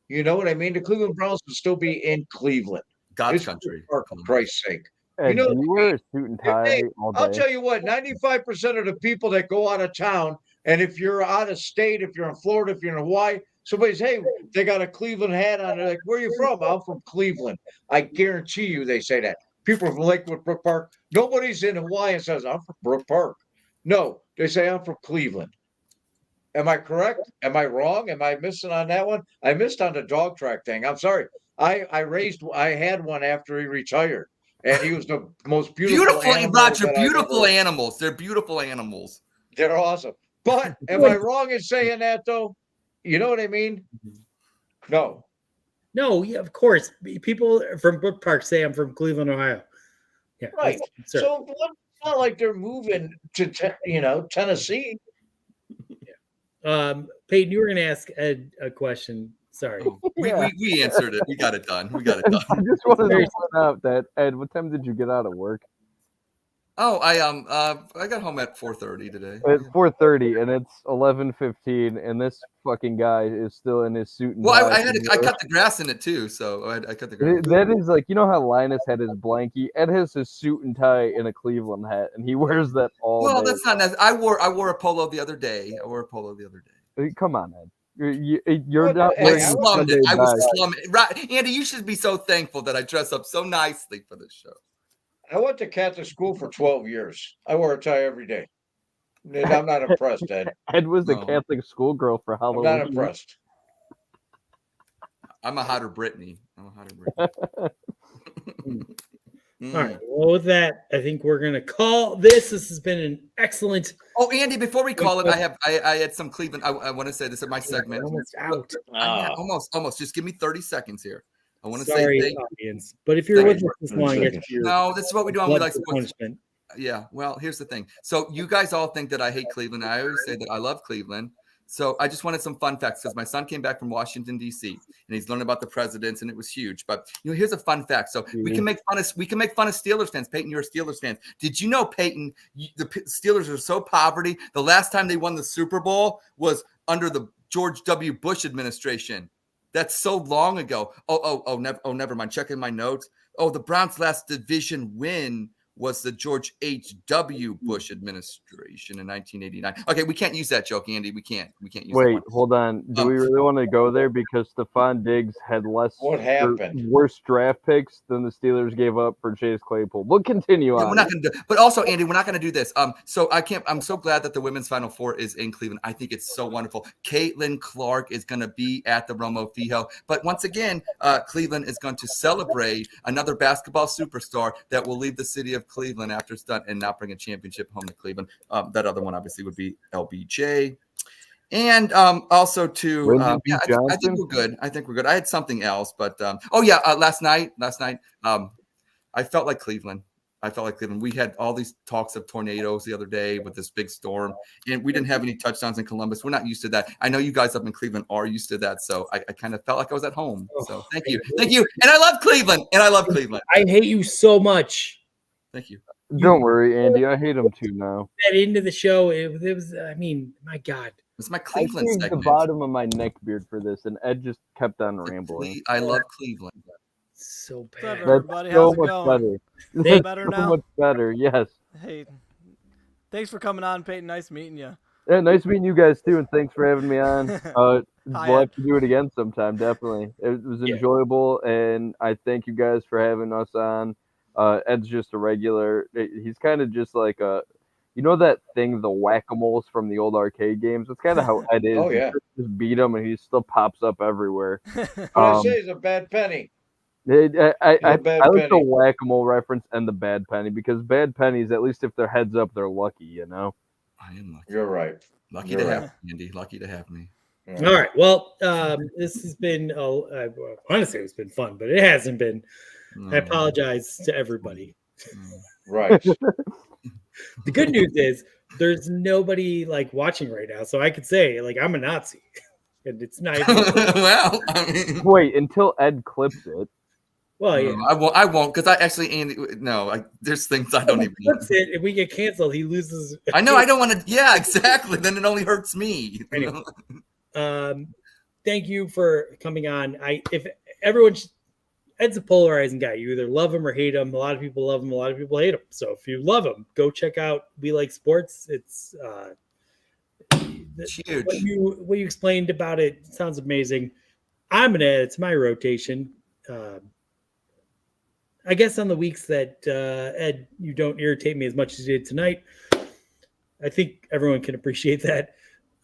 You know what I mean? The Cleveland Browns will still be in Cleveland. God's country. For Christ's sake. And You know, you wear a suit and tie all day. I'll tell you what, 95% of the people that go out of town, and if you're out of state, if you're in Florida, if you're in Hawaii, somebody's, hey, they got a Cleveland hat on. They're like, where are you from? I'm from Cleveland. I guarantee you they say that. People from Lakewood, Brook Park. Nobody's in Hawaii and says, I'm from Brook Park. No, they say, I'm from Cleveland. Am I correct? Am I wrong? Am I missing on that one? I missed on the dog track thing. I'm sorry. I had one after he retired. And he was the most beautiful animal Roger, that beautiful I've ever- animals. They're beautiful animals. They're awesome. But am I wrong in saying that, though? You know what I mean? No. No, yeah, of course. People from Brook Park say I'm from Cleveland, Ohio. Yeah, Right. sir. So it's not like they're moving to, Tennessee. Peyton, you were going to ask Ed a question. Sorry. We answered it. We got it done. I just wanted to point out that, Ed, what time did you get out of work? Oh, I got home at 4:30 today. It's 4:30 and it's 11:15, and this fucking guy is still in his suit and Well, tie. I cut the grass in it too, so I cut the grass. That is like, you know how Linus had his blankie? Ed has his suit and tie and a Cleveland hat, and he wears that all Well, day. that's not necessary. I wore a polo the other day. Come on, Ed. You're not I wearing slummed it. Sunday I was best. slumming. Right, Andy, you should be so thankful that I dress up so nicely for this show. I went to Catholic school for 12 years. I wore a tie every day. I'm not impressed, Ed. Ed was the No. Catholic schoolgirl for I'm Halloween. not impressed. I'm a hotter Brittany. All right. Well, with that, I think we're going to call this. This has been an excellent. Oh, Andy, before we call it, I had some Cleveland. I want to say this in my segment. Almost out. Almost. Just give me 30 seconds here. I want to Sorry, say audience. But if you're with us this long, no, this is what we do on We Like Sports. punishment. Yeah. Well, here's the thing. So you guys all think that I hate Cleveland. I always say that I love Cleveland. So I just wanted some fun facts because my son came back from Washington D.C. and he's learning about the presidents, and it was huge. But here's a fun fact. So we can make fun of Steelers fans. Peyton, you're a Steelers fan. Did you know, Peyton, the Steelers are so poverty? The last time they won the Super Bowl was under the George W. Bush administration. That's so long ago. Never mind. Checking my notes. Oh, the Browns' last division win was the George H.W. Bush administration in 1989. Okay, we can't use that joke, Andy. We can't use that Wait, one. hold on. Do we really want to go there? Because Stephon Diggs had What happened? worse draft picks than the Steelers gave up for Chase Claypool. We'll continue Yeah, on. we're not going to do, but also, Andy, we're not going to do this. So I'm so glad that the women's Final Four is in Cleveland. I think it's so wonderful. Caitlin Clark is going to be at the Romo Fijo. But once again, Cleveland is going to celebrate another basketball superstar that will leave the city of Cleveland after it's done and not bring a championship home to Cleveland. That other one obviously would be LBJ. And also to I think we're good. I had something else, but last night, I felt like Cleveland. We had all these talks of tornadoes the other day with this big storm, and we didn't have any touchdowns in Columbus. We're not used to that. I know you guys up in Cleveland are used to that, so I kind of felt like I was at home. So thank you. And I love Cleveland. I hate you so much. Thank you. Don't worry, Andy. I hate him too now. That into the show, it was. I mean, my God. It's my I Cleveland saved the segment. bottom of my neck beard for this, and Ed just kept on rambling. I love Cleveland. So What's up, bad. everybody? That's so How's it much going? better. Feel better so now? much better. Yes. Hey, thanks for coming on, Peyton. Nice meeting you. Yeah, nice meeting you guys too, and thanks for having me on. We'll Hi, have Ed. to do it again sometime. Definitely, it was enjoyable, and I thank you guys for having us on. Ed's just a regular. He's kind of just like that thing, the whack-a-moles from the old arcade games. That's kind of how Ed is. Oh, yeah. You just beat him, and he still pops up everywhere. What I say is a bad penny. I like Bad the Penny. whack-a-mole reference and the bad penny, because bad pennies, at least if they're heads up, they're lucky, I am lucky. You're right. Lucky You're to right. have me, Andy. Lucky to have me. All right. Well, this has been. Honestly, it's been fun, but it hasn't been. I apologize to everybody. Right. The good news is there's nobody watching right now, so I could say I'm a Nazi, and it's not. Well, I mean, Wait until Ed clips it. Well, yeah. I won't because Andy. No, there's things I don't even. Flips it. If we get canceled, he loses. I know. I don't want to. Yeah, exactly. Then it only hurts me. Anyway. Thank you for coming on. If everyone, Ed's a polarizing guy. You either love him or hate him. A lot of people love him. A lot of people hate him. So if you love him, go check out We Like Sports. It's huge. What you explained about it sounds amazing. I'm gonna add it to my rotation. I guess on the weeks that Ed, you don't irritate me as much as you did tonight. I think everyone can appreciate that.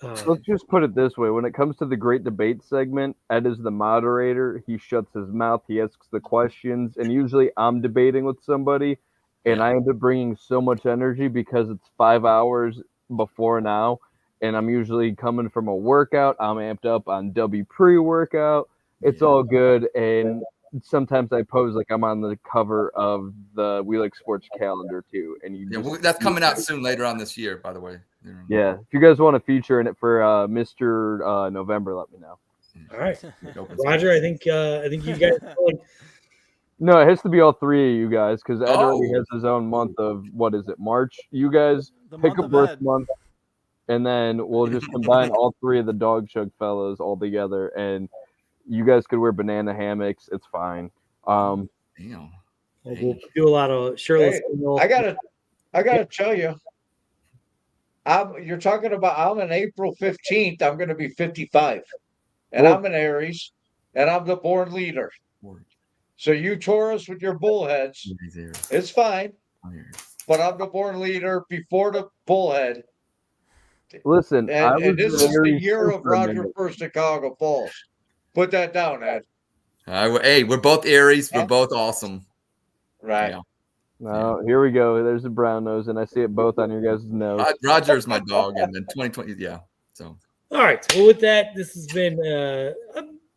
Let's just put it this way. When it comes to the great debate segment, Ed is the moderator. He shuts his mouth. He asks the questions. And usually I'm debating with somebody, and I end up bringing so much energy because it's 5 hours before now. And I'm usually coming from a workout. I'm amped up on W pre-workout. It's all good. And sometimes I pose like I'm on the cover of the We Like Sports calendar too. And That's coming out soon later on this year, by the way. Yeah, if you guys want to feature in it for Mr. November, let me know. All right, Roger. I think you guys. No, it has to be all three of you guys because Ed already has his own month of March. You guys pick a birth month, and then we'll just combine all three of the Dog Chug fellows all together, and you guys could wear banana hammocks. It's fine. Damn. We'll do a lot of shirtless. Hey, I gotta tell you. You're talking about I'm on April 15th. I'm going to be 55, and I'm an Aries, and I'm the born leader. So you Taurus with your bullheads, it's fine, but I'm the born leader before the bullhead. Listen, and this is the year of Roger for Chicago Falls. Put that down, Ed. Hey, we're both Aries. We're both awesome. Right. Yeah. No, here we go. There's a brown nose, and I see it both on your guys' nose. Roger's my dog, and then 2020, yeah. So, all right. Well, with that, this has been a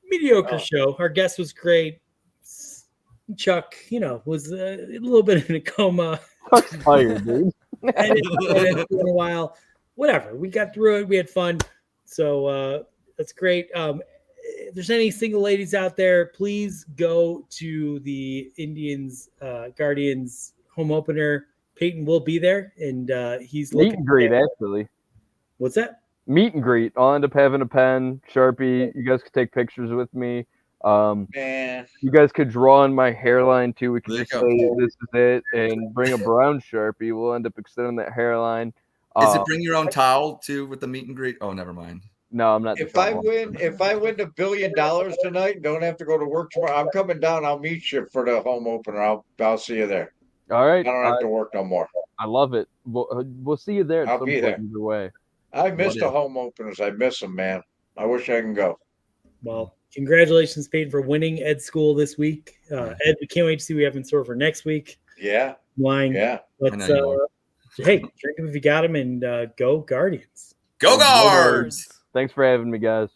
mediocre show. Our guest was great. Chuck, was a little bit in a coma. Chuck's tired, dude. And it's been a while. Whatever. We got through it. We had fun. So that's great. If there's any single ladies out there, please go to the Indians Guardians home opener. Peyton will be there, and he's Meet looking. and greet, actually. What's that? Meet and greet. I'll end up having a pen, Sharpie. You guys could take pictures with me. Man, You guys could draw on my hairline too. We could There you just go. say this is it, and bring a brown Sharpie. We'll end up extending that hairline. Is it bring your own towel too with the meet and greet? Oh, never mind. No, I'm not. the if I trouble. win $1 billion tonight, and don't have to go to work tomorrow. I'm coming down. I'll meet you for the home opener. I'll see you there. All I right, don't have to work no more. I love it. We'll see you there. At I'll some be point there. Either way. I miss What the is- home openers. I miss them, man. I wish I can go. Well, congratulations, Peyton, for winning Ed School this week. Ed, we can't wait to see what we have in store for next week. Yeah, Wine. yeah. Let's, I know hey, drink them if you got them, and go Guardians. Go Guards! Thanks for having me, guys.